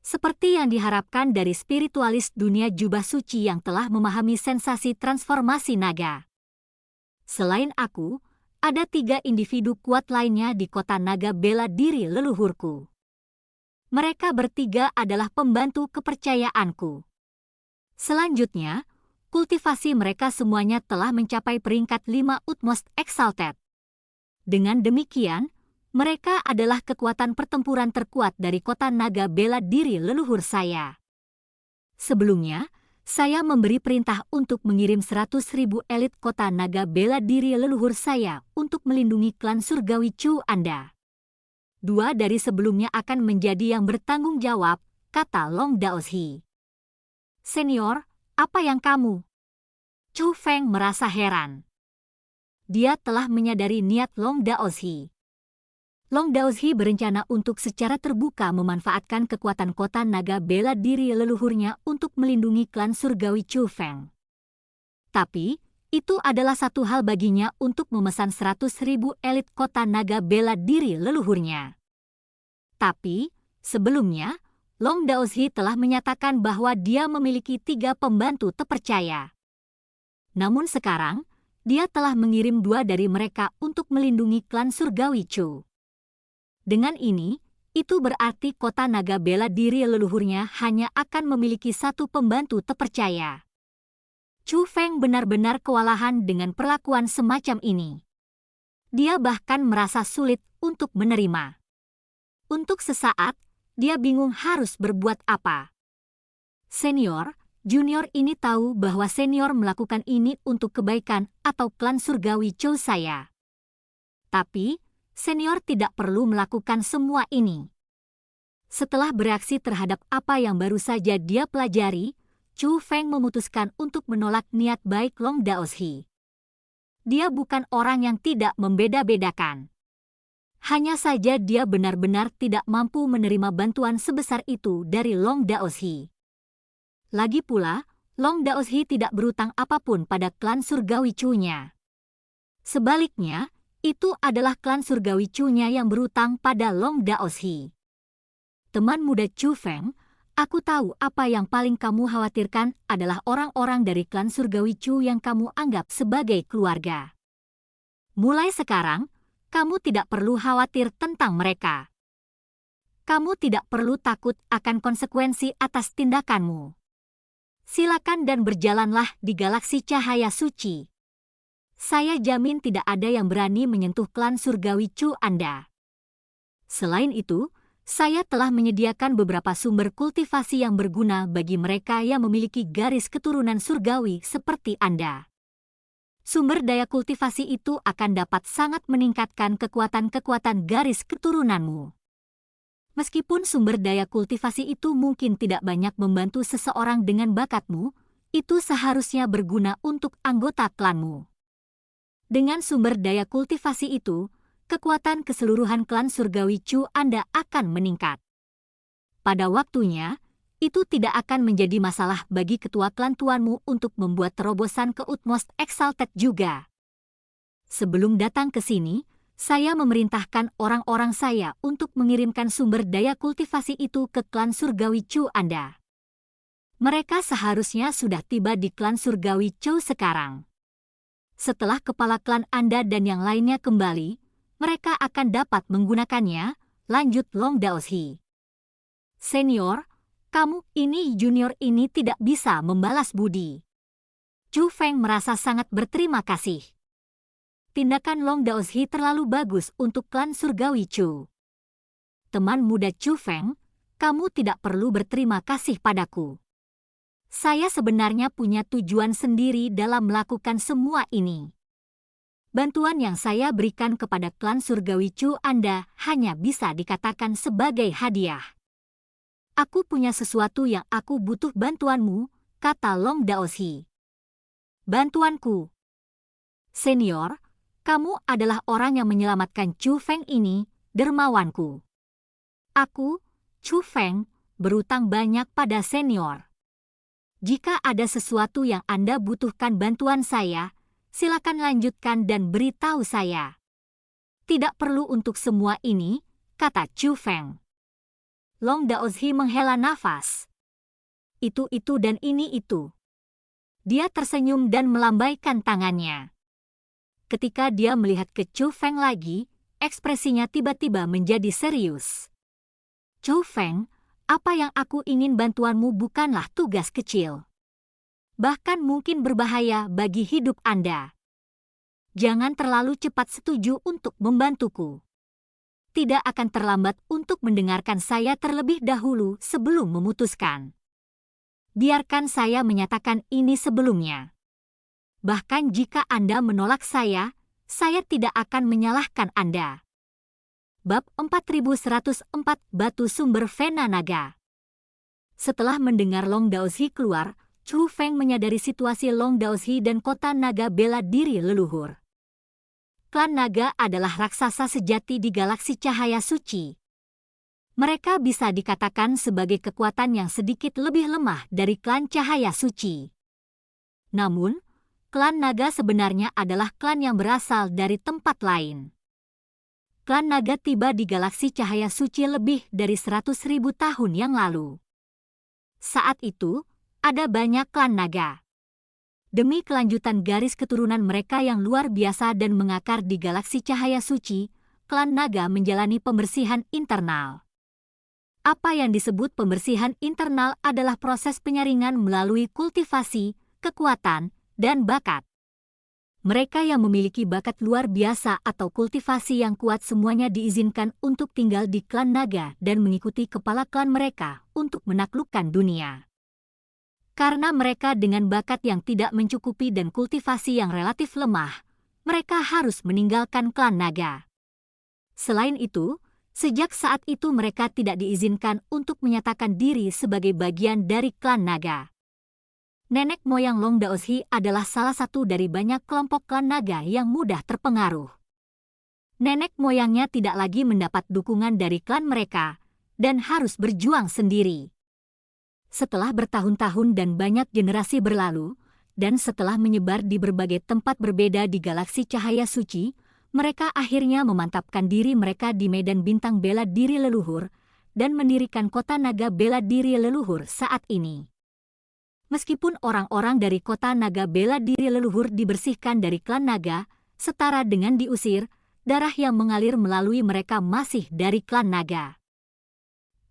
Seperti yang diharapkan dari spiritualis dunia jubah suci yang telah memahami sensasi transformasi naga. Selain aku, ada 3 individu kuat lainnya di kota naga bela diri leluhurku. Mereka bertiga adalah pembantu kepercayaanku. Selanjutnya, kultivasi mereka semuanya telah mencapai peringkat 5 Utmost Exalted. Dengan demikian, mereka adalah kekuatan pertempuran terkuat dari kota naga bela diri leluhur saya. Sebelumnya, saya memberi perintah untuk mengirim 100.000 elit kota naga bela diri leluhur saya untuk melindungi klan surgawi Chu Anda. 2 dari sebelumnya akan menjadi yang bertanggung jawab, kata Long Daoshi. Senior, apa yang kamu? Chu Feng merasa heran. Dia telah menyadari niat Long Daoshi. Long Daoshi berencana untuk secara terbuka memanfaatkan kekuatan kota naga bela diri leluhurnya untuk melindungi klan surgawi Chu Feng. Tapi, itu adalah satu hal baginya untuk memesan 100.000 elit kota naga bela diri leluhurnya. Tapi, sebelumnya, Long Daoshi telah menyatakan bahwa dia memiliki 3 pembantu terpercaya. Namun sekarang, dia telah mengirim 2 dari mereka untuk melindungi klan surgawi Chu. Dengan ini, itu berarti kota naga bela diri leluhurnya hanya akan memiliki 1 pembantu terpercaya. Chu Feng benar-benar kewalahan dengan perlakuan semacam ini. Dia bahkan merasa sulit untuk menerima. Untuk sesaat, dia bingung harus berbuat apa. Senior, junior ini tahu bahwa senior melakukan ini untuk kebaikan atau klan surgawi Chou saya. Tapi, senior tidak perlu melakukan semua ini. Setelah bereaksi terhadap apa yang baru saja dia pelajari, Chu Feng memutuskan untuk menolak niat baik Long Daoshi. Dia bukan orang yang tidak membeda-bedakan. Hanya saja dia benar-benar tidak mampu menerima bantuan sebesar itu dari Long Daoshi. Lagi pula, Long Daoshi tidak berutang apapun pada klan surgawi Chu-nya. Sebaliknya, itu adalah klan surgawi Chu-nya yang berutang pada Long Daoshi. Teman muda Chu Feng, aku tahu apa yang paling kamu khawatirkan adalah orang-orang dari klan surgawi Chu yang kamu anggap sebagai keluarga. Mulai sekarang, kamu tidak perlu khawatir tentang mereka. Kamu tidak perlu takut akan konsekuensi atas tindakanmu. Silakan dan berjalanlah di galaksi cahaya suci. Saya jamin tidak ada yang berani menyentuh klan surgawi Chu Anda. Selain itu, saya telah menyediakan beberapa sumber kultivasi yang berguna bagi mereka yang memiliki garis keturunan surgawi seperti Anda. Sumber daya kultivasi itu akan dapat sangat meningkatkan kekuatan-kekuatan garis keturunanmu. Meskipun sumber daya kultivasi itu mungkin tidak banyak membantu seseorang dengan bakatmu, itu seharusnya berguna untuk anggota klanmu. Dengan sumber daya kultivasi itu, kekuatan keseluruhan klan surgawi Chu Anda akan meningkat. Pada waktunya, itu tidak akan menjadi masalah bagi ketua klan tuanmu untuk membuat terobosan ke Utmost Exalted juga. Sebelum datang ke sini, saya memerintahkan orang-orang saya untuk mengirimkan sumber daya kultivasi itu ke klan surgawi Chu Anda. Mereka seharusnya sudah tiba di klan surgawi Chou sekarang. Setelah kepala klan Anda dan yang lainnya kembali, mereka akan dapat menggunakannya, lanjut Long Daoshi. Senior, kamu ini junior ini tidak bisa membalas budi. Chu Feng merasa sangat berterima kasih. Tindakan Long Daoshi terlalu bagus untuk klan surgawi Chu. Teman muda Chu Feng, kamu tidak perlu berterima kasih padaku. Saya sebenarnya punya tujuan sendiri dalam melakukan semua ini. Bantuan yang saya berikan kepada klan surgawi Chu Anda hanya bisa dikatakan sebagai hadiah. Aku punya sesuatu yang aku butuh bantuanmu, kata Long Daoshi. Bantuanku. Senior, kamu adalah orang yang menyelamatkan Chu Feng ini, dermawanku. Aku, Chu Feng, berutang banyak pada senior. Jika ada sesuatu yang Anda butuhkan bantuan saya, silakan lanjutkan dan beritahu saya. Tidak perlu untuk semua ini, kata Chu Feng. Long Daoshi menghela nafas. Itu dan ini itu. Dia tersenyum dan melambaikan tangannya. Ketika dia melihat ke Chu Feng lagi, ekspresinya tiba-tiba menjadi serius. Chu Feng, apa yang aku ingin bantuanmu bukanlah tugas kecil. Bahkan mungkin berbahaya bagi hidup Anda. Jangan terlalu cepat setuju untuk membantuku. Tidak akan terlambat untuk mendengarkan saya terlebih dahulu sebelum memutuskan. Biarkan saya menyatakan ini sebelumnya. Bahkan jika Anda menolak saya tidak akan menyalahkan Anda. Bab 4104 Batu Sumber Vena Naga. Setelah mendengar Long Daoshi keluar, Chu Feng menyadari situasi Long Daoshi dan kota naga bela diri leluhur. Klan naga adalah raksasa sejati di galaksi cahaya suci. Mereka bisa dikatakan sebagai kekuatan yang sedikit lebih lemah dari klan cahaya suci. Namun, klan naga sebenarnya adalah klan yang berasal dari tempat lain. Klan naga tiba di galaksi cahaya suci lebih dari 100.000 tahun yang lalu. Saat itu, ada banyak klan naga. Demi kelanjutan garis keturunan mereka yang luar biasa dan mengakar di galaksi cahaya suci, klan naga menjalani pembersihan internal. Apa yang disebut pembersihan internal adalah proses penyaringan melalui kultivasi, kekuatan, dan bakat. Mereka yang memiliki bakat luar biasa atau kultivasi yang kuat semuanya diizinkan untuk tinggal di klan naga dan mengikuti kepala klan mereka untuk menaklukkan dunia. Karena mereka dengan bakat yang tidak mencukupi dan kultivasi yang relatif lemah, mereka harus meninggalkan klan naga. Selain itu, sejak saat itu mereka tidak diizinkan untuk menyatakan diri sebagai bagian dari klan naga. Nenek moyang Long Daoshi adalah salah satu dari banyak kelompok klan naga yang mudah terpengaruh. Nenek moyangnya tidak lagi mendapat dukungan dari klan mereka dan harus berjuang sendiri. Setelah bertahun-tahun dan banyak generasi berlalu, dan setelah menyebar di berbagai tempat berbeda di galaksi cahaya suci, mereka akhirnya memantapkan diri mereka di medan bintang bela diri leluhur dan mendirikan kota naga bela diri leluhur saat ini. Meskipun orang-orang dari kota naga bela diri leluhur dibersihkan dari klan naga, setara dengan diusir, darah yang mengalir melalui mereka masih dari klan naga.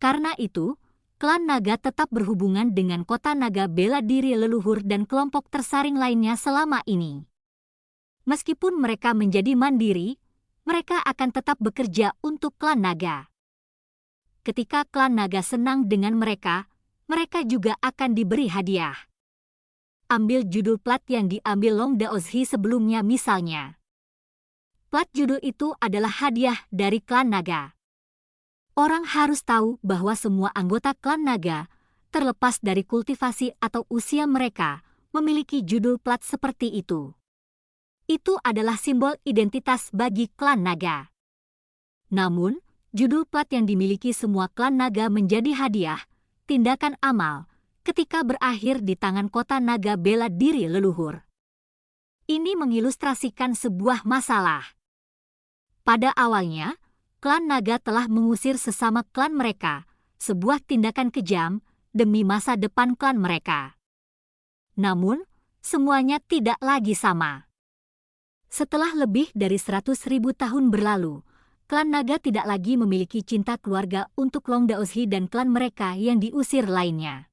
Karena itu, klan naga tetap berhubungan dengan kota naga bela diri leluhur dan kelompok tersaring lainnya selama ini. Meskipun mereka menjadi mandiri, mereka akan tetap bekerja untuk klan naga. Ketika klan naga senang dengan mereka, mereka juga akan diberi hadiah. Ambil judul plat yang diambil Long Daoshi sebelumnya misalnya. Plat judul itu adalah hadiah dari klan naga. Orang harus tahu bahwa semua anggota klan naga, terlepas dari kultivasi atau usia mereka, memiliki judul plat seperti itu. Itu adalah simbol identitas bagi klan naga. Namun, judul plat yang dimiliki semua klan naga menjadi hadiah, tindakan amal, ketika berakhir di tangan kota naga bela diri leluhur. Ini mengilustrasikan sebuah masalah. Pada awalnya, klan naga telah mengusir sesama klan mereka, sebuah tindakan kejam demi masa depan klan mereka. Namun, semuanya tidak lagi sama. Setelah lebih dari 100.000 tahun berlalu, klan naga tidak lagi memiliki cinta keluarga untuk Long Daoshi dan klan mereka yang diusir lainnya.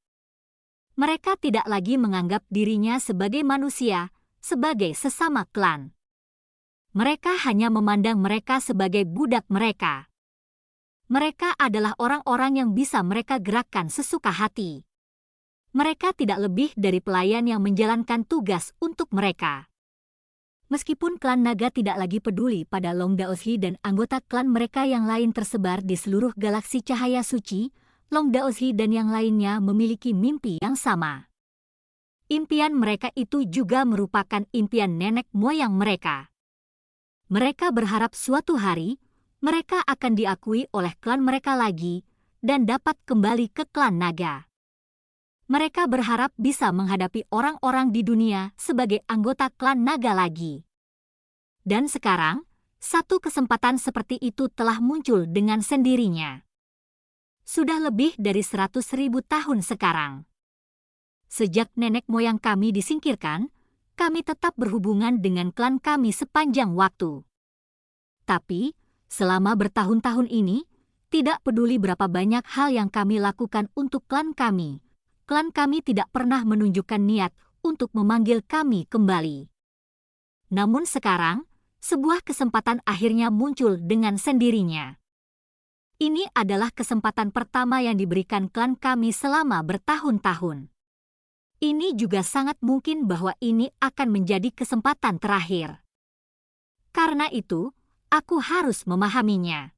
Mereka tidak lagi menganggap dirinya sebagai manusia, sebagai sesama klan. Mereka hanya memandang mereka sebagai budak mereka. Mereka adalah orang-orang yang bisa mereka gerakkan sesuka hati. Mereka tidak lebih dari pelayan yang menjalankan tugas untuk mereka. Meskipun klan naga tidak lagi peduli pada Long Daoshi dan anggota klan mereka yang lain tersebar di seluruh galaksi cahaya suci, Long Daoshi dan yang lainnya memiliki mimpi yang sama. Impian mereka itu juga merupakan impian nenek moyang mereka. Mereka berharap suatu hari, mereka akan diakui oleh klan mereka lagi dan dapat kembali ke klan naga. Mereka berharap bisa menghadapi orang-orang di dunia sebagai anggota klan naga lagi. Dan sekarang, satu kesempatan seperti itu telah muncul dengan sendirinya. Sudah lebih dari 100.000 tahun sekarang. Sejak nenek moyang kami disingkirkan, kami tetap berhubungan dengan klan kami sepanjang waktu. Tapi, selama bertahun-tahun ini, tidak peduli berapa banyak hal yang kami lakukan untuk klan kami tidak pernah menunjukkan niat untuk memanggil kami kembali. Namun sekarang, sebuah kesempatan akhirnya muncul dengan sendirinya. Ini adalah kesempatan pertama yang diberikan klan kami selama bertahun-tahun. Ini juga sangat mungkin bahwa ini akan menjadi kesempatan terakhir. Karena itu, aku harus memahaminya.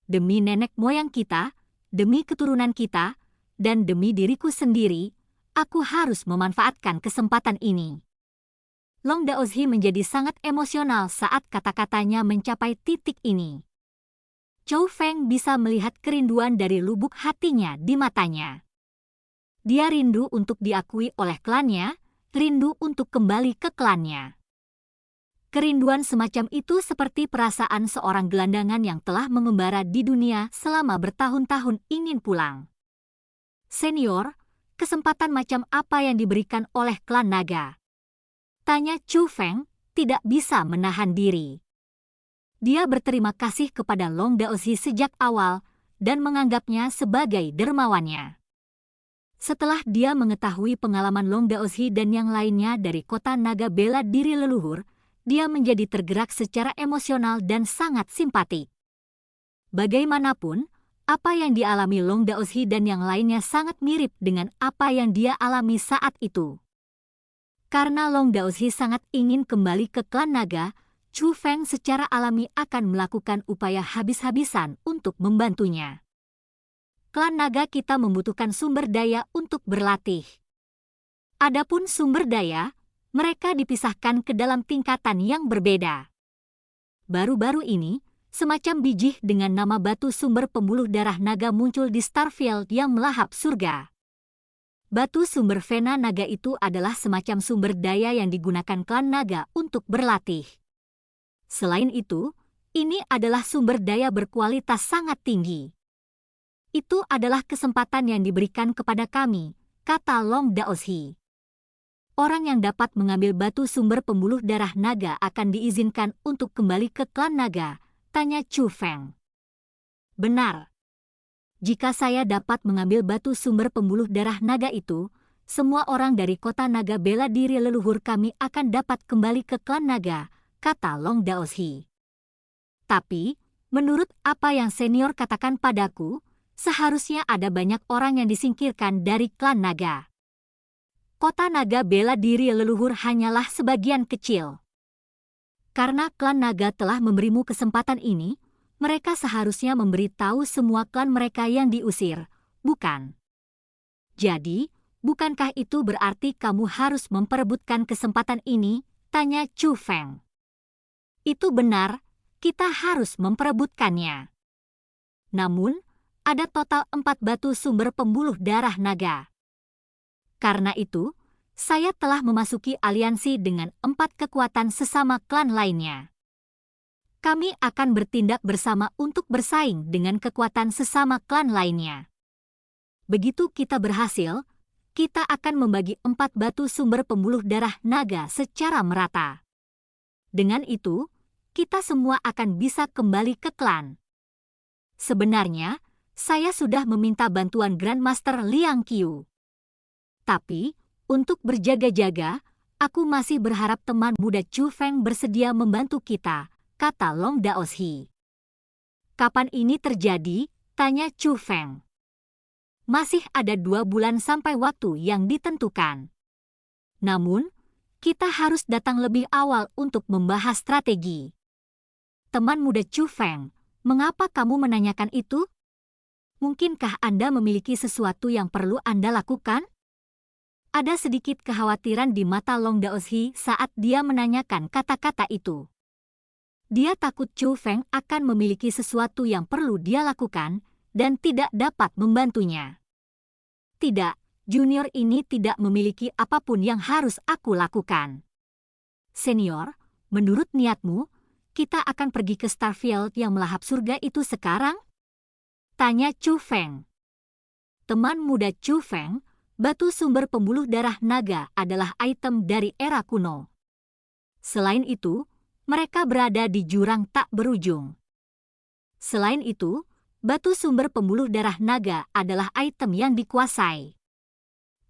Demi nenek moyang kita, demi keturunan kita, dan demi diriku sendiri, aku harus memanfaatkan kesempatan ini. Long Daoshi menjadi sangat emosional saat kata-katanya mencapai titik ini. Chou Feng bisa melihat kerinduan dari lubuk hatinya di matanya. Dia rindu untuk diakui oleh klannya, rindu untuk kembali ke klannya. Kerinduan semacam itu seperti perasaan seorang gelandangan yang telah mengembara di dunia selama bertahun-tahun ingin pulang. Senior, kesempatan macam apa yang diberikan oleh klan naga? Tanya Chou Feng, tidak bisa menahan diri. Dia berterima kasih kepada Long Daoshi sejak awal dan menganggapnya sebagai dermawannya. Setelah dia mengetahui pengalaman Long Daoshi dan yang lainnya dari kota naga bela diri leluhur, dia menjadi tergerak secara emosional dan sangat simpatik. Bagaimanapun, Apa yang dialami Long Daoshi dan yang lainnya sangat mirip dengan apa yang dia alami saat itu. Karena Long Daoshi sangat ingin kembali ke klan naga, Chu Feng secara alami akan melakukan upaya habis-habisan untuk membantunya. Klan naga kita membutuhkan sumber daya untuk berlatih. Adapun sumber daya, mereka dipisahkan ke dalam tingkatan yang berbeda. Baru-baru ini, semacam biji dengan nama batu sumber pembuluh darah naga muncul di Starfield yang melahap surga. Batu sumber vena naga itu adalah semacam sumber daya yang digunakan klan naga untuk berlatih. Selain itu, ini adalah sumber daya berkualitas sangat tinggi. Itu adalah kesempatan yang diberikan kepada kami, kata Long Daoshi. Orang yang dapat mengambil batu sumber pembuluh darah naga akan diizinkan untuk kembali ke klan naga, tanya Chu Feng. Benar. Jika saya dapat mengambil batu sumber pembuluh darah naga itu, semua orang dari kota naga bela diri leluhur kami akan dapat kembali ke klan naga, kata Long Daoshi. Tapi, menurut apa yang senior katakan padaku, seharusnya ada banyak orang yang disingkirkan dari klan naga. Kota naga bela diri leluhur hanyalah sebagian kecil. Karena klan naga telah memberimu kesempatan ini, mereka seharusnya memberitahu semua klan mereka yang diusir, bukan? Jadi, bukankah itu berarti kamu harus memperebutkan kesempatan ini? Tanya Chu Feng. Itu benar, kita harus memperebutkannya. Namun, ada total 4 batu sumber pembuluh darah naga. Karena itu, saya telah memasuki aliansi dengan 4 kekuatan sesama klan lainnya. Kami akan bertindak bersama untuk bersaing dengan kekuatan sesama klan lainnya. Begitu kita berhasil, kita akan membagi 4 batu sumber pembuluh darah naga secara merata. Dengan itu, kita semua akan bisa kembali ke klan. Sebenarnya, saya sudah meminta bantuan Grandmaster Liang Qiu. Tapi, untuk berjaga-jaga, aku masih berharap teman muda Chu Feng bersedia membantu kita, kata Long Daoshi. Kapan ini terjadi? Tanya Chu Feng. Masih ada 2 bulan sampai waktu yang ditentukan. Namun, kita harus datang lebih awal untuk membahas strategi. Teman muda Chu Feng, mengapa kamu menanyakan itu? Mungkinkah Anda memiliki sesuatu yang perlu Anda lakukan? Ada sedikit kekhawatiran di mata Long Daoshi saat dia menanyakan kata-kata itu. Dia takut Chu Feng akan memiliki sesuatu yang perlu dia lakukan dan tidak dapat membantunya. Tidak, junior ini tidak memiliki apapun yang harus aku lakukan. Senior, menurut niatmu, kita akan pergi ke Starfield yang melahap surga itu sekarang? Tanya Chu Feng. Teman muda Chu Feng, batu sumber pembuluh darah naga adalah item dari era kuno. Selain itu, mereka berada di jurang tak berujung. Selain itu, batu sumber pembuluh darah naga adalah item yang dikuasai.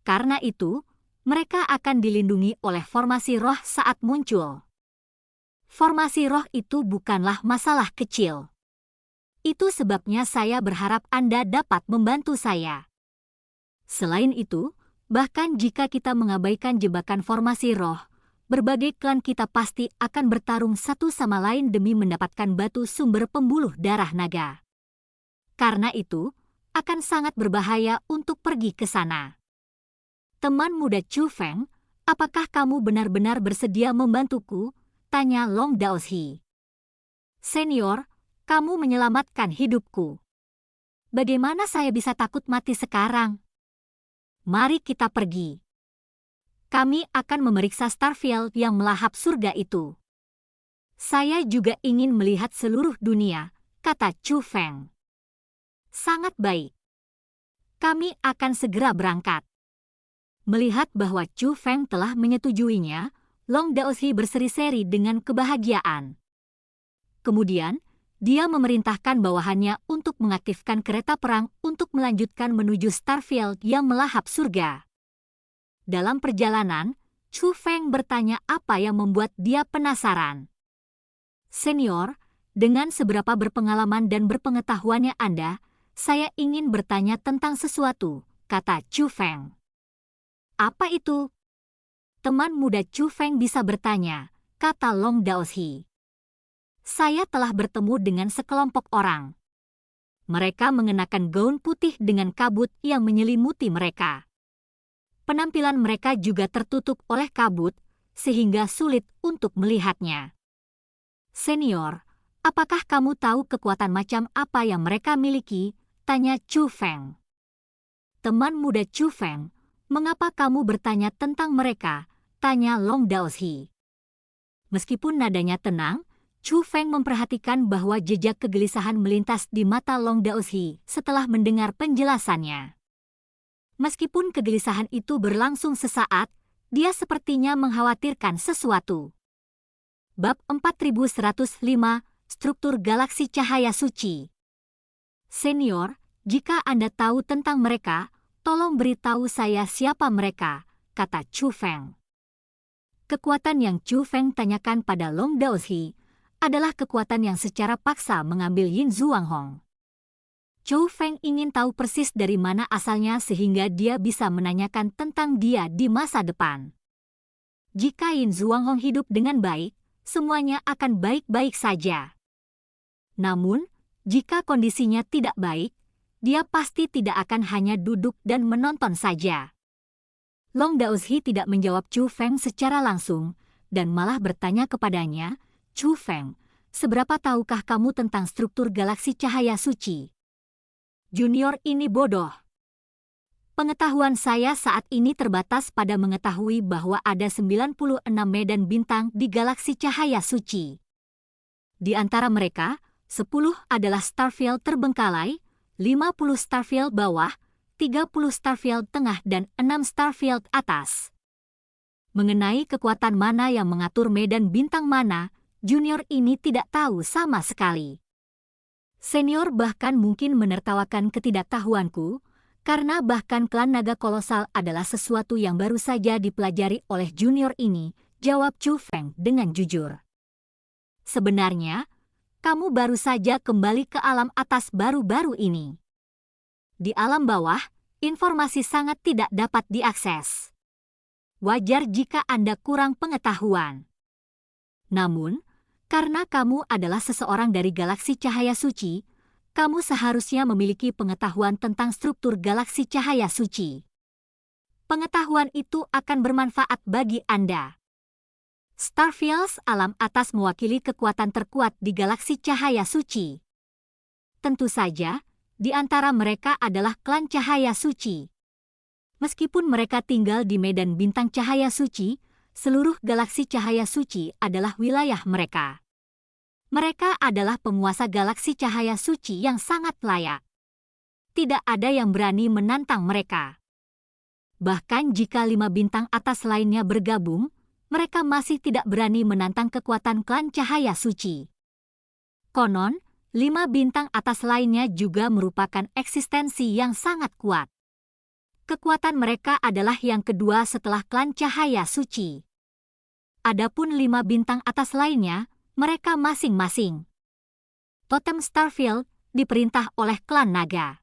Karena itu, mereka akan dilindungi oleh formasi roh saat muncul. Formasi roh itu bukanlah masalah kecil. Itu sebabnya saya berharap Anda dapat membantu saya. Selain itu, bahkan jika kita mengabaikan jebakan formasi roh, berbagai klan kita pasti akan bertarung satu sama lain demi mendapatkan batu sumber pembuluh darah naga. Karena itu, akan sangat berbahaya untuk pergi ke sana. Teman muda Chu Feng, apakah kamu benar-benar bersedia membantuku? Tanya Long Daoshi. Senior, kamu menyelamatkan hidupku. Bagaimana saya bisa takut mati sekarang? Mari kita pergi. Kami akan memeriksa Starfield yang melahap surga itu. Saya juga ingin melihat seluruh dunia, kata Chu Feng. Sangat baik. Kami akan segera berangkat. Melihat bahwa Chu Feng telah menyetujuinya, Long Daoshi berseri-seri dengan kebahagiaan. Kemudian, dia memerintahkan bawahannya untuk mengaktifkan kereta perang untuk melanjutkan menuju Starfield yang melahap surga. Dalam perjalanan, Chu Feng bertanya apa yang membuat dia penasaran. Senior, dengan seberapa berpengalaman dan berpengetahuannya Anda, saya ingin bertanya tentang sesuatu, kata Chu Feng. Apa itu? Teman muda Chu Feng bisa bertanya, kata Long Daoshi. Saya telah bertemu dengan sekelompok orang. Mereka mengenakan gaun putih dengan kabut yang menyelimuti mereka. Penampilan mereka juga tertutup oleh kabut, sehingga sulit untuk melihatnya. Senior, apakah kamu tahu kekuatan macam apa yang mereka miliki? Tanya Chu Feng. Teman muda Chu Feng, mengapa kamu bertanya tentang mereka? Tanya Long Daoshi. Meskipun nadanya tenang, Chu Feng memperhatikan bahwa jejak kegelisahan melintas di mata Long Daoshi setelah mendengar penjelasannya. Meskipun kegelisahan itu berlangsung sesaat, dia sepertinya mengkhawatirkan sesuatu. Bab 4105, Struktur Galaksi Cahaya Suci. Senior, jika Anda tahu tentang mereka, tolong beritahu saya siapa mereka, kata Chu Feng. Kekuatan yang Chu Feng tanyakan pada Long Daoshi adalah kekuatan yang secara paksa mengambil Yin Zhuanghong. Chu Feng ingin tahu persis dari mana asalnya sehingga dia bisa menanyakan tentang dia di masa depan. Jika Yin Zhuanghong hidup dengan baik, semuanya akan baik-baik saja. Namun, jika kondisinya tidak baik, dia pasti tidak akan hanya duduk dan menonton saja. Long Daoshi tidak menjawab Chu Feng secara langsung, dan malah bertanya kepadanya, Chu Feng, seberapa tahukah kamu tentang struktur galaksi cahaya suci? Junior ini bodoh. Pengetahuan saya saat ini terbatas pada mengetahui bahwa ada 96 medan bintang di galaksi cahaya suci. Di antara mereka, 10 adalah starfield terbengkalai, 50 starfield bawah, 30 starfield tengah dan 6 starfield atas. Mengenai kekuatan mana yang mengatur medan bintang mana, junior ini tidak tahu sama sekali. Senior bahkan mungkin menertawakan ketidaktahuanku, karena bahkan klan naga kolosal adalah sesuatu yang baru saja dipelajari oleh junior ini, jawab Chu Feng dengan jujur. Sebenarnya, kamu baru saja kembali ke alam atas baru-baru ini. Di alam bawah, informasi sangat tidak dapat diakses. Wajar jika Anda kurang pengetahuan. Namun, karena kamu adalah seseorang dari galaksi cahaya suci, kamu seharusnya memiliki pengetahuan tentang struktur galaksi cahaya suci. Pengetahuan itu akan bermanfaat bagi Anda. Starfields alam atas mewakili kekuatan terkuat di galaksi cahaya suci. Tentu saja, di antara mereka adalah klan cahaya suci. Meskipun mereka tinggal di medan bintang cahaya suci, seluruh galaksi cahaya suci adalah wilayah mereka. Mereka adalah penguasa galaksi cahaya suci yang sangat layak. Tidak ada yang berani menantang mereka. Bahkan jika 5 bintang atas lainnya bergabung, mereka masih tidak berani menantang kekuatan klan cahaya suci. Konon, 5 bintang atas lainnya juga merupakan eksistensi yang sangat kuat. Kekuatan mereka adalah yang kedua setelah klan cahaya suci. Adapun 5 bintang atas lainnya, mereka masing-masing. Totem Starfield diperintah oleh klan naga.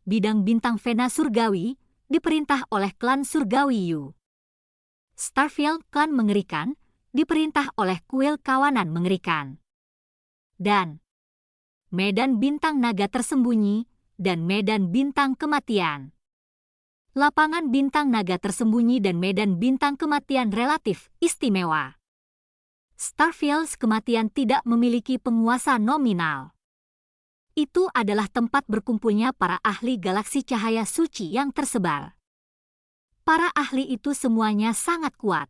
Bidang bintang Vena surgawi diperintah oleh klan surgawi Yu. Starfield klan mengerikan diperintah oleh kuil kawanan mengerikan. Dan medan bintang naga tersembunyi, dan medan bintang kematian. Lapangan bintang naga tersembunyi dan medan bintang kematian relatif istimewa. Starfields kematian tidak memiliki penguasa nominal. Itu adalah tempat berkumpulnya para ahli galaksi cahaya suci yang tersebar. Para ahli itu semuanya sangat kuat.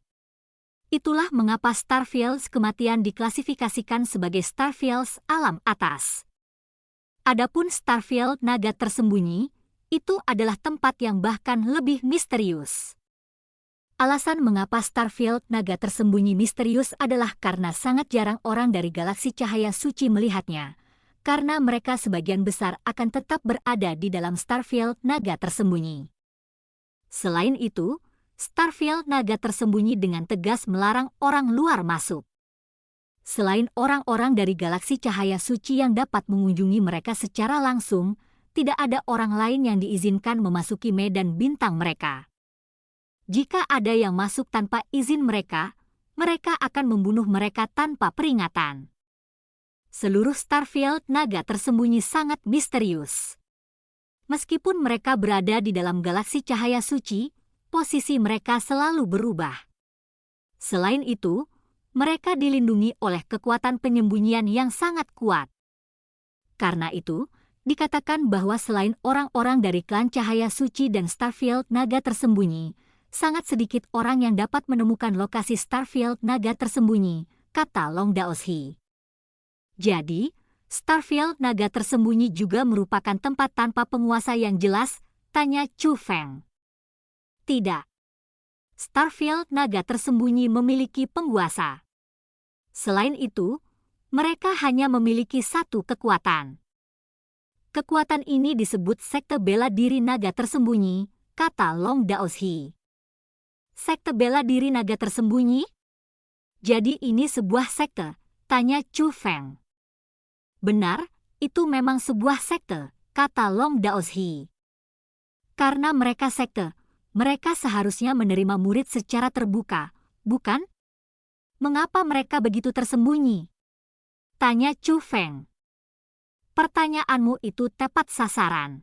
Itulah mengapa Starfields kematian diklasifikasikan sebagai Starfields alam atas. Adapun Starfield naga tersembunyi, itu adalah tempat yang bahkan lebih misterius. Alasan mengapa Starfield naga tersembunyi misterius adalah karena sangat jarang orang dari galaksi cahaya suci melihatnya, karena mereka sebagian besar akan tetap berada di dalam Starfield naga tersembunyi. Selain itu, Starfield naga tersembunyi dengan tegas melarang orang luar masuk. Selain orang-orang dari galaksi cahaya suci yang dapat mengunjungi mereka secara langsung, tidak ada orang lain yang diizinkan memasuki medan bintang mereka. Jika ada yang masuk tanpa izin mereka, mereka akan membunuh mereka tanpa peringatan. Seluruh Starfield naga tersembunyi sangat misterius. Meskipun mereka berada di dalam galaksi cahaya suci, posisi mereka selalu berubah. Selain itu, mereka dilindungi oleh kekuatan penyembunyian yang sangat kuat. Karena itu, dikatakan bahwa selain orang-orang dari klan cahaya suci dan Starfield naga tersembunyi, sangat sedikit orang yang dapat menemukan lokasi Starfield naga tersembunyi, kata Long Daoshi. Jadi, Starfield naga tersembunyi juga merupakan tempat tanpa penguasa yang jelas, tanya Chu Feng. Tidak. Starfield naga tersembunyi memiliki penguasa. Selain itu, mereka hanya memiliki satu kekuatan. Kekuatan ini disebut sekte bela diri naga tersembunyi, kata Long Daoshi. Sekte bela diri naga tersembunyi? Jadi ini sebuah sekte, tanya Chu Feng. Benar, itu memang sebuah sekte, kata Long Daoshi. Karena mereka sekte, mereka seharusnya menerima murid secara terbuka, bukan? Mengapa mereka begitu tersembunyi? Tanya Chu Feng. Pertanyaanmu itu tepat sasaran.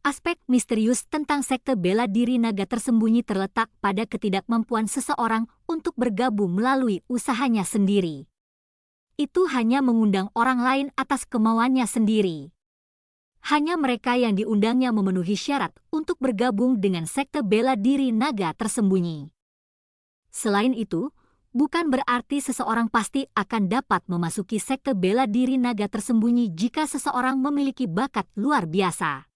Aspek misterius tentang sekte bela diri naga tersembunyi terletak pada ketidakmampuan seseorang untuk bergabung melalui usahanya sendiri. Itu hanya mengundang orang lain atas kemauannya sendiri. Hanya mereka yang diundangnya memenuhi syarat untuk bergabung dengan sekte bela diri naga tersembunyi. Selain itu, bukan berarti seseorang pasti akan dapat memasuki sekte bela diri naga tersembunyi jika seseorang memiliki bakat luar biasa.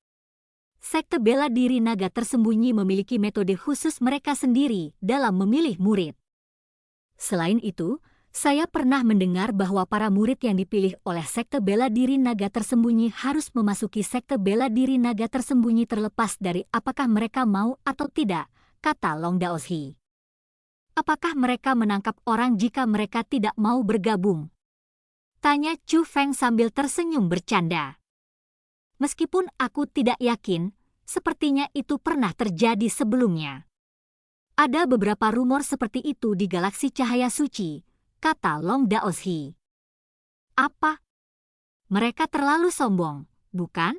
Sekte bela diri naga tersembunyi memiliki metode khusus mereka sendiri dalam memilih murid. Selain itu, saya pernah mendengar bahwa para murid yang dipilih oleh sekte bela diri naga tersembunyi harus memasuki sekte bela diri naga tersembunyi terlepas dari apakah mereka mau atau tidak, kata Long Daoshi. Apakah mereka menangkap orang jika mereka tidak mau bergabung? Tanya Chu Feng sambil tersenyum bercanda. Meskipun aku tidak yakin, sepertinya itu pernah terjadi sebelumnya. Ada beberapa rumor seperti itu di galaksi cahaya suci, kata Long Daoshi. Apa? Mereka terlalu sombong, bukan?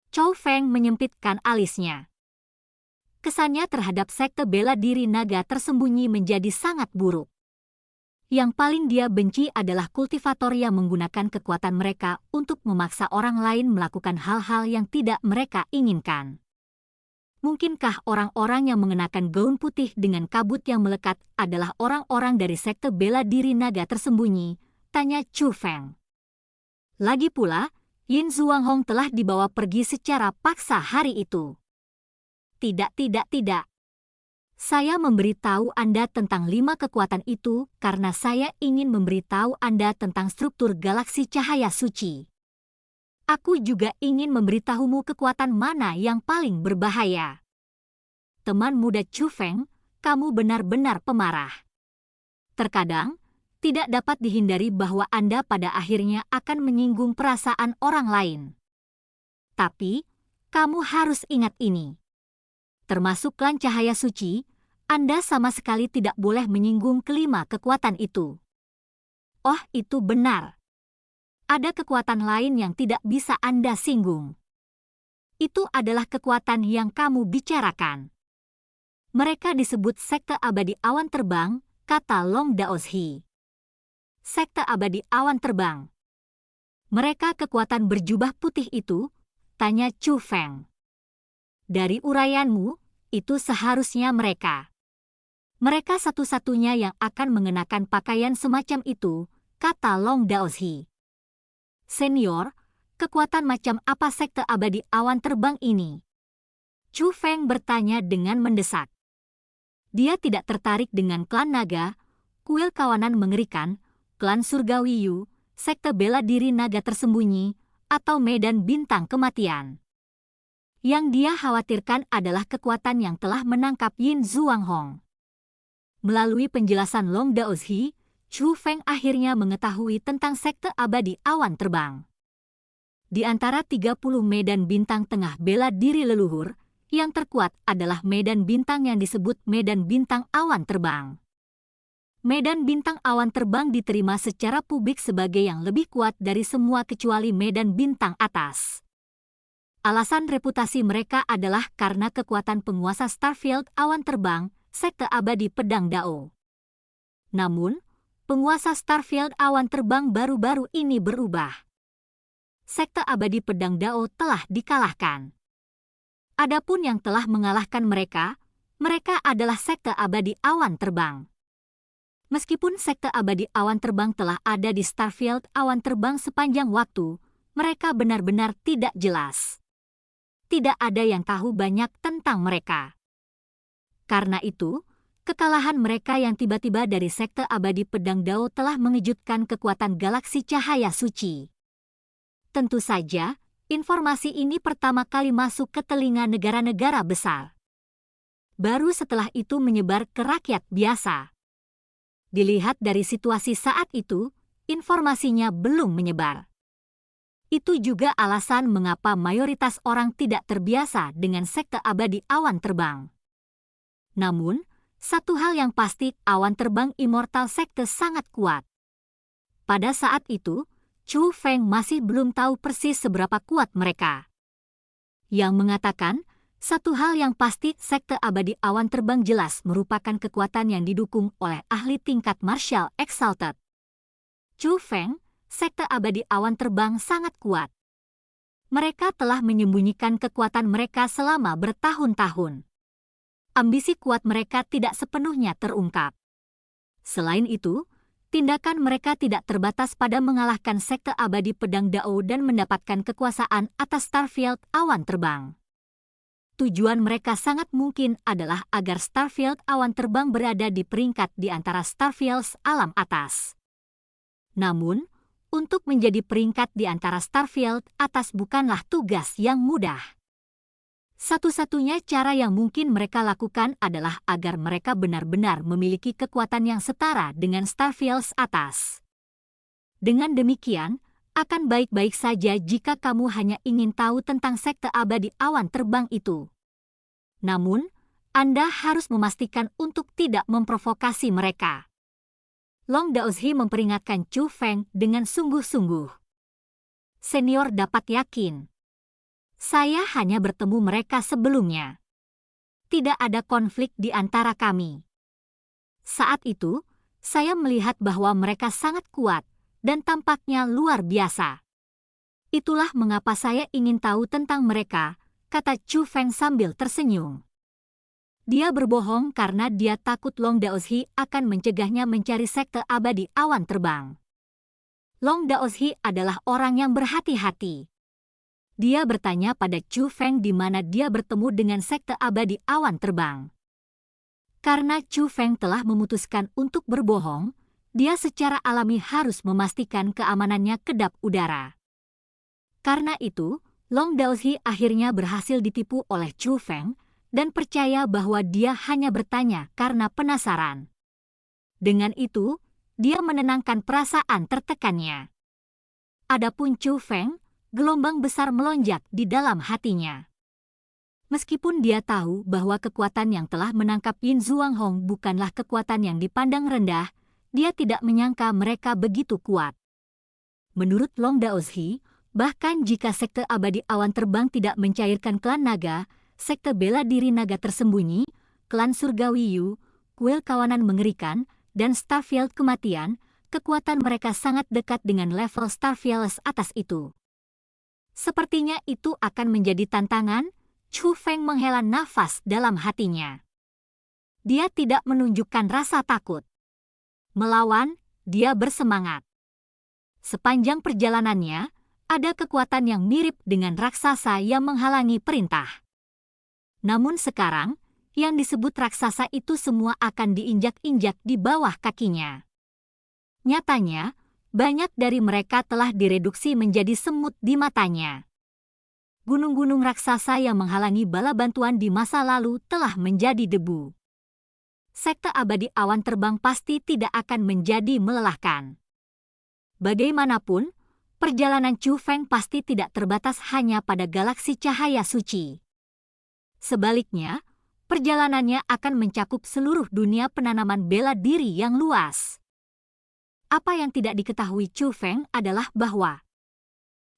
Chu Feng menyempitkan alisnya. Kesannya terhadap sekte bela diri naga tersembunyi menjadi sangat buruk. Yang paling dia benci adalah kultivator yang menggunakan kekuatan mereka untuk memaksa orang lain melakukan hal-hal yang tidak mereka inginkan. Mungkinkah orang-orang yang mengenakan gaun putih dengan kabut yang melekat adalah orang-orang dari sekte bela diri naga tersembunyi? Tanya Chu Feng. Lagi pula, Yin Zhuanghong telah dibawa pergi secara paksa hari itu. Tidak. Saya memberitahu Anda tentang 5 kekuatan itu karena saya ingin memberitahu Anda tentang struktur galaksi cahaya suci. Aku juga ingin memberitahumu kekuatan mana yang paling berbahaya. Teman muda Chu Feng, kamu benar-benar pemarah. Terkadang, tidak dapat dihindari bahwa Anda pada akhirnya akan menyinggung perasaan orang lain. Tapi, kamu harus ingat ini. Termasuk klan cahaya suci, Anda sama sekali tidak boleh menyinggung kelima kekuatan itu. Oh, itu benar. Ada kekuatan lain yang tidak bisa Anda singgung. Itu adalah kekuatan yang kamu bicarakan. Mereka disebut sekte abadi awan terbang, kata Long Daoshi. Sekte abadi awan terbang. Mereka kekuatan berjubah putih itu? Tanya Chu Feng. Dari uraianmu, itu seharusnya mereka. Mereka satu-satunya yang akan mengenakan pakaian semacam itu, kata Long Daoshi. Senior, kekuatan macam apa sekte abadi awan terbang ini? Chu Feng bertanya dengan mendesak. Dia tidak tertarik dengan klan naga, kuil kawanan mengerikan, klan surgawi Yu, sekte bela diri naga tersembunyi, atau medan bintang kematian. Yang dia khawatirkan adalah kekuatan yang telah menangkap Yin Zhuanghong. Melalui penjelasan Long Daoshi, Chu Feng akhirnya mengetahui tentang sekte abadi awan terbang. Di antara 30 medan bintang tengah bela diri leluhur, yang terkuat adalah medan bintang yang disebut medan bintang awan terbang. Medan bintang awan terbang diterima secara publik sebagai yang lebih kuat dari semua kecuali medan bintang atas. Alasan reputasi mereka adalah karena kekuatan penguasa Starfield awan terbang, sekte abadi pedang Dao. Namun, penguasa Starfield awan terbang baru-baru ini berubah. Sekte abadi pedang Dao telah dikalahkan. Adapun yang telah mengalahkan mereka adalah sekte abadi awan terbang. Meskipun sekte abadi awan terbang telah ada di Starfield awan terbang sepanjang waktu, mereka benar-benar tidak jelas. Tidak ada yang tahu banyak tentang mereka. Karena itu, kekalahan mereka yang tiba-tiba dari sekte abadi pedang Dao telah mengejutkan kekuatan galaksi cahaya suci. Tentu saja, informasi ini pertama kali masuk ke telinga negara-negara besar. Baru setelah itu menyebar ke rakyat biasa. Dilihat dari situasi saat itu, informasinya belum menyebar. Itu juga alasan mengapa mayoritas orang tidak terbiasa dengan sekte abadi awan terbang. Namun, satu hal yang pasti, awan terbang immortal sekte sangat kuat. Pada saat itu, Chu Feng masih belum tahu persis seberapa kuat mereka. Yang mengatakan, satu hal yang pasti, sekte abadi awan terbang jelas merupakan kekuatan yang didukung oleh ahli tingkat martial exalted. Chu Feng, sekte abadi awan terbang sangat kuat. Mereka telah menyembunyikan kekuatan mereka selama bertahun-tahun. Ambisi kuat mereka tidak sepenuhnya terungkap. Selain itu, tindakan mereka tidak terbatas pada mengalahkan sekte abadi pedang Dao dan mendapatkan kekuasaan atas Starfield awan terbang. Tujuan mereka sangat mungkin adalah agar Starfield awan terbang berada di peringkat di antara Starfields alam atas. Namun, untuk menjadi peringkat di antara Starfield atas bukanlah tugas yang mudah. Satu-satunya cara yang mungkin mereka lakukan adalah agar mereka benar-benar memiliki kekuatan yang setara dengan Starfields atas. Dengan demikian, akan baik-baik saja jika kamu hanya ingin tahu tentang sekte abadi awan terbang itu. Namun, Anda harus memastikan untuk tidak memprovokasi mereka. Long Daozhi memperingatkan Chu Feng dengan sungguh-sungguh. Senior dapat yakin. Saya hanya bertemu mereka sebelumnya. Tidak ada konflik di antara kami. Saat itu, saya melihat bahwa mereka sangat kuat dan tampaknya luar biasa. Itulah mengapa saya ingin tahu tentang mereka, kata Chu Feng sambil tersenyum. Dia berbohong karena dia takut Long Daozhi akan mencegahnya mencari sekte abadi awan terbang. Long Daozhi adalah orang yang berhati-hati. Dia bertanya pada Chu Feng di mana dia bertemu dengan sekte abadi awan terbang. Karena Chu Feng telah memutuskan untuk berbohong, dia secara alami harus memastikan keamanannya kedap udara. Karena itu, Long Daozhi akhirnya berhasil ditipu oleh Chu Feng dan percaya bahwa dia hanya bertanya karena penasaran. Dengan itu, dia menenangkan perasaan tertekannya. Adapun Chu Feng, gelombang besar melonjak di dalam hatinya. Meskipun dia tahu bahwa kekuatan yang telah menangkap Yin Zhuanghong bukanlah kekuatan yang dipandang rendah, dia tidak menyangka mereka begitu kuat. Menurut Long Daozhi, bahkan jika sekte abadi awan terbang tidak mencairkan klan naga, sekte bela diri naga tersembunyi, klan surgawi Yu, kuil kawanan mengerikan, dan Starfield kematian, kekuatan mereka sangat dekat dengan level Starfields atas itu. Sepertinya itu akan menjadi tantangan. Chu Feng menghela nafas dalam hatinya. Dia tidak menunjukkan rasa takut. Melawan, dia bersemangat. Sepanjang perjalanannya, ada kekuatan yang mirip dengan raksasa yang menghalangi perintah. Namun sekarang, yang disebut raksasa itu semua akan diinjak-injak di bawah kakinya. Nyatanya, banyak dari mereka telah direduksi menjadi semut di matanya. Gunung-gunung raksasa yang menghalangi bala bantuan di masa lalu telah menjadi debu. Sekte abadi awan terbang pasti tidak akan menjadi melelahkan. Bagaimanapun, perjalanan Chu Feng pasti tidak terbatas hanya pada galaksi cahaya suci. Sebaliknya, perjalanannya akan mencakup seluruh dunia penanaman bela diri yang luas. Apa yang tidak diketahui Chu Feng adalah bahwa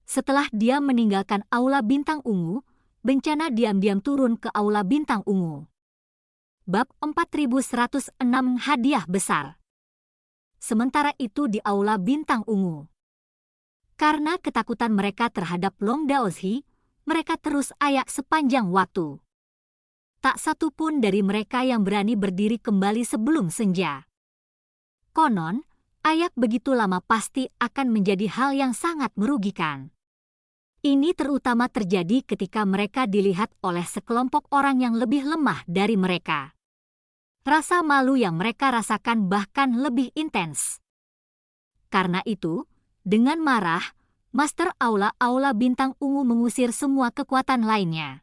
setelah dia meninggalkan Aula Bintang Ungu, bencana diam-diam turun ke Aula Bintang Ungu. Bab 4106 Hadiah Besar. Sementara itu di Aula Bintang Ungu, karena ketakutan mereka terhadap Long Daozhi, mereka terus ayak sepanjang waktu. Tak satu pun dari mereka yang berani berdiri kembali sebelum senja. Konon, ayak begitu lama pasti akan menjadi hal yang sangat merugikan. Ini terutama terjadi ketika mereka dilihat oleh sekelompok orang yang lebih lemah dari mereka. Rasa malu yang mereka rasakan bahkan lebih intens. Karena itu, dengan marah, Master Aula Bintang Ungu mengusir semua kekuatan lainnya.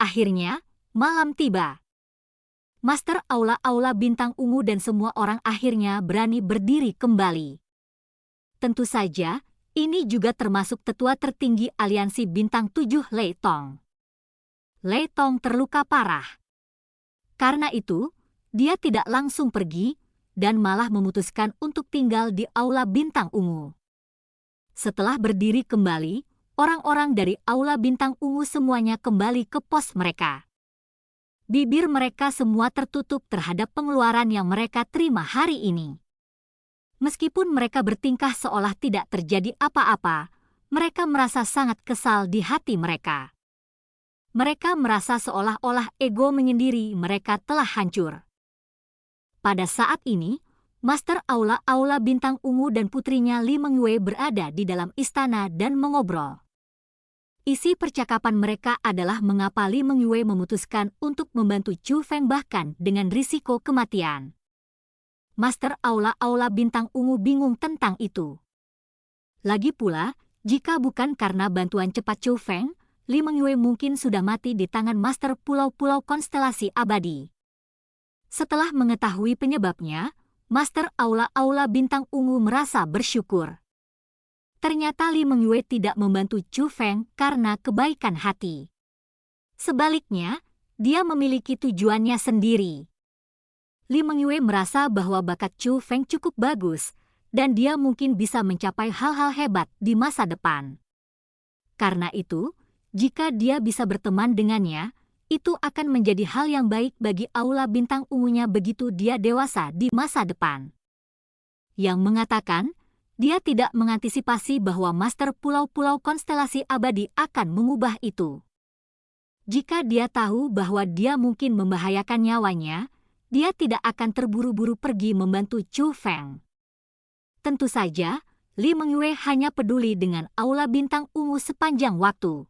Akhirnya, malam tiba. Master Aula Bintang Ungu dan semua orang akhirnya berani berdiri kembali. Tentu saja, ini juga termasuk tetua tertinggi aliansi Bintang 7 Lei Tong. Lei Tong terluka parah. Karena itu, dia tidak langsung pergi dan malah memutuskan untuk tinggal di Aula Bintang Ungu. Setelah berdiri kembali, orang-orang dari Aula Bintang Ungu semuanya kembali ke pos mereka. Bibir mereka semua tertutup terhadap pengeluaran yang mereka terima hari ini. Meskipun mereka bertingkah seolah tidak terjadi apa-apa, mereka merasa sangat kesal di hati mereka. Mereka merasa seolah-olah ego menyendiri mereka telah hancur. Pada saat ini, Master Aula Bintang Ungu dan putrinya Li Mengyue berada di dalam istana dan mengobrol. Isi percakapan mereka adalah mengapa Li Mengyue memutuskan untuk membantu Chu Feng bahkan dengan risiko kematian. Master Aula Bintang Ungu bingung tentang itu. Lagi pula, jika bukan karena bantuan cepat Chu Feng, Li Mengyue mungkin sudah mati di tangan Master Pulau-Pulau Konstelasi Abadi. Setelah mengetahui penyebabnya, Master Aula Bintang Ungu merasa bersyukur. Ternyata Li Mengyue tidak membantu Chu Feng karena kebaikan hati. Sebaliknya, dia memiliki tujuannya sendiri. Li Mengyue merasa bahwa bakat Chu Feng cukup bagus, dan dia mungkin bisa mencapai hal-hal hebat di masa depan. Karena itu, jika dia bisa berteman dengannya, itu akan menjadi hal yang baik bagi Aula Bintang Ungunya begitu dia dewasa di masa depan. Yang mengatakan, dia tidak mengantisipasi bahwa Master Pulau-Pulau Konstelasi Abadi akan mengubah itu. Jika dia tahu bahwa dia mungkin membahayakan nyawanya, dia tidak akan terburu-buru pergi membantu Chu Feng. Tentu saja, Li Mengyue hanya peduli dengan Aula Bintang Ungu sepanjang waktu.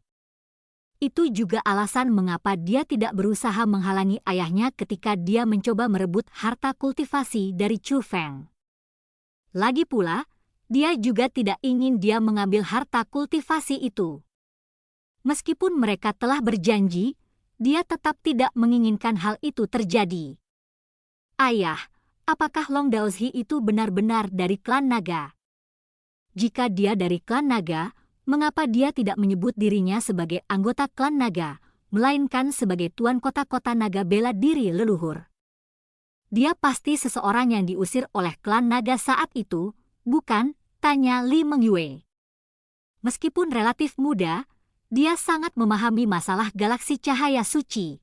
Itu juga alasan mengapa dia tidak berusaha menghalangi ayahnya ketika dia mencoba merebut harta kultivasi dari Chu Feng. Lagi pula, dia juga tidak ingin dia mengambil harta kultivasi itu. Meskipun mereka telah berjanji, dia tetap tidak menginginkan hal itu terjadi. Ayah, apakah Long Daozhi itu benar-benar dari klan naga? Jika dia dari klan naga, mengapa dia tidak menyebut dirinya sebagai anggota klan naga, melainkan sebagai tuan kota-kota naga bela diri leluhur? Dia pasti seseorang yang diusir oleh klan naga saat itu, bukan? Tanya Li Mengyue. Meskipun relatif muda, dia sangat memahami masalah galaksi cahaya suci.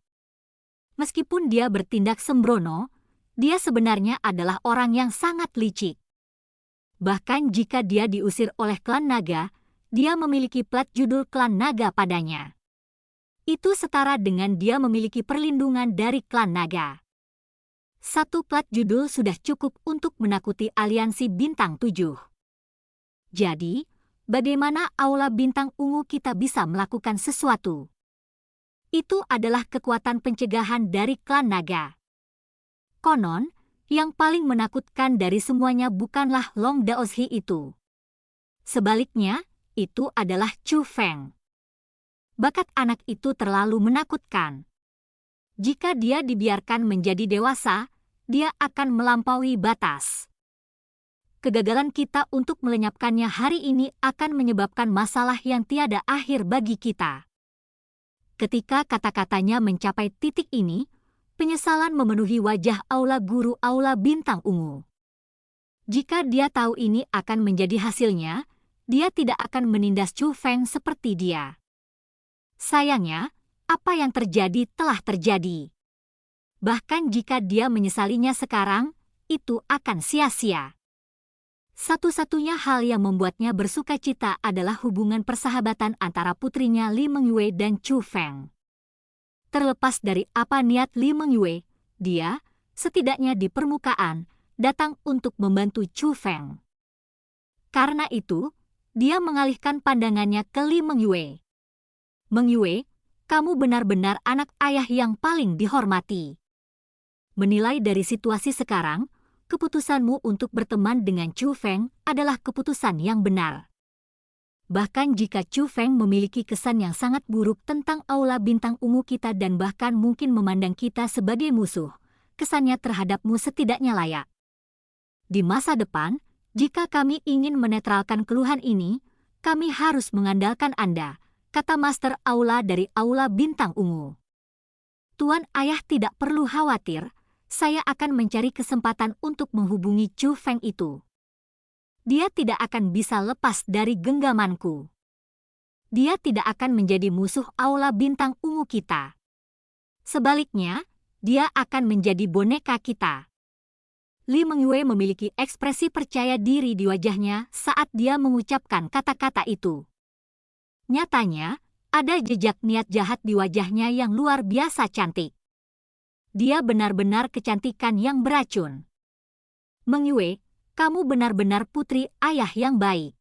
Meskipun dia bertindak sembrono, dia sebenarnya adalah orang yang sangat licik. Bahkan jika dia diusir oleh klan naga, dia memiliki plat judul klan naga padanya. Itu setara dengan dia memiliki perlindungan dari klan naga. Satu plat judul sudah cukup untuk menakuti aliansi Bintang 7. Jadi, bagaimana Aula Bintang Ungu kita bisa melakukan sesuatu? Itu adalah kekuatan pencegahan dari klan naga. Konon, yang paling menakutkan dari semuanya bukanlah Long Daozhi itu. Sebaliknya, itu adalah Chu Feng. Bakat anak itu terlalu menakutkan. Jika dia dibiarkan menjadi dewasa, dia akan melampaui batas. kegagalan kita untuk melenyapkannya hari ini akan menyebabkan masalah yang tiada akhir bagi kita. Ketika kata-katanya mencapai titik ini, penyesalan memenuhi wajah Aula Guru Aula Bintang Ungu. Jika dia tahu ini akan menjadi hasilnya, dia tidak akan menindas Chu Feng seperti dia. Sayangnya, apa yang terjadi telah terjadi. Bahkan jika dia menyesalinya sekarang, itu akan sia-sia. Satu-satunya hal yang membuatnya bersuka cita adalah hubungan persahabatan antara putrinya Li Mengyue dan Chu Feng. Terlepas dari apa niat Li Mengyue, dia, setidaknya di permukaan, datang untuk membantu Chu Feng. Karena itu, dia mengalihkan pandangannya ke Li Mengyue. Mengyue, kamu benar-benar anak ayah yang paling dihormati. Menilai dari situasi sekarang, keputusanmu untuk berteman dengan Chu Feng adalah keputusan yang benar. Bahkan jika Chu Feng memiliki kesan yang sangat buruk tentang Aula Bintang Ungu kita dan bahkan mungkin memandang kita sebagai musuh, kesannya terhadapmu setidaknya layak. Di masa depan, jika kami ingin menetralkan keluhan ini, kami harus mengandalkan Anda, kata Master Aula dari Aula Bintang Ungu. Tuan Ayah tidak perlu khawatir, saya akan mencari kesempatan untuk menghubungi Chu Feng itu. Dia tidak akan bisa lepas dari genggamanku. Dia tidak akan menjadi musuh Aula Bintang Ungu kita. Sebaliknya, dia akan menjadi boneka kita. Li Mengyue memiliki ekspresi percaya diri di wajahnya saat dia mengucapkan kata-kata itu. Nyatanya, ada jejak niat jahat di wajahnya yang luar biasa cantik. Dia benar-benar kecantikan yang beracun. Mengyue, kamu benar-benar putri ayah yang baik.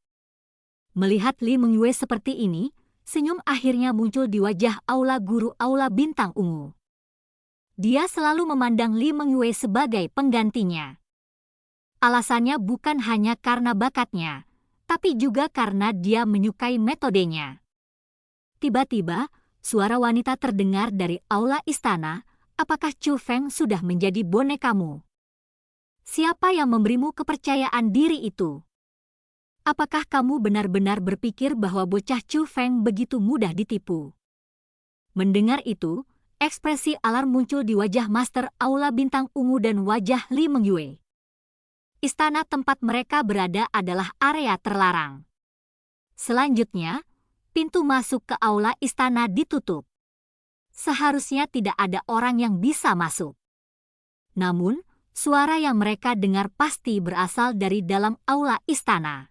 Melihat Li Mengyue seperti ini, senyum akhirnya muncul di wajah Aula Guru Aula Bintang Ungu. Dia selalu memandang Li Mengyue sebagai penggantinya. Alasannya bukan hanya karena bakatnya, tapi juga karena dia menyukai metodenya. Tiba-tiba, suara wanita terdengar dari aula istana. Apakah Chu Feng sudah menjadi bonekamu? Siapa yang memberimu kepercayaan diri itu? Apakah kamu benar-benar berpikir bahwa bocah Chu Feng begitu mudah ditipu? Mendengar itu, ekspresi alarm muncul di wajah Master Aula Bintang Ungu dan wajah Li Mengyue. Istana tempat mereka berada adalah area terlarang. Selanjutnya, pintu masuk ke aula istana ditutup. Seharusnya tidak ada orang yang bisa masuk. Namun, suara yang mereka dengar pasti berasal dari dalam aula istana.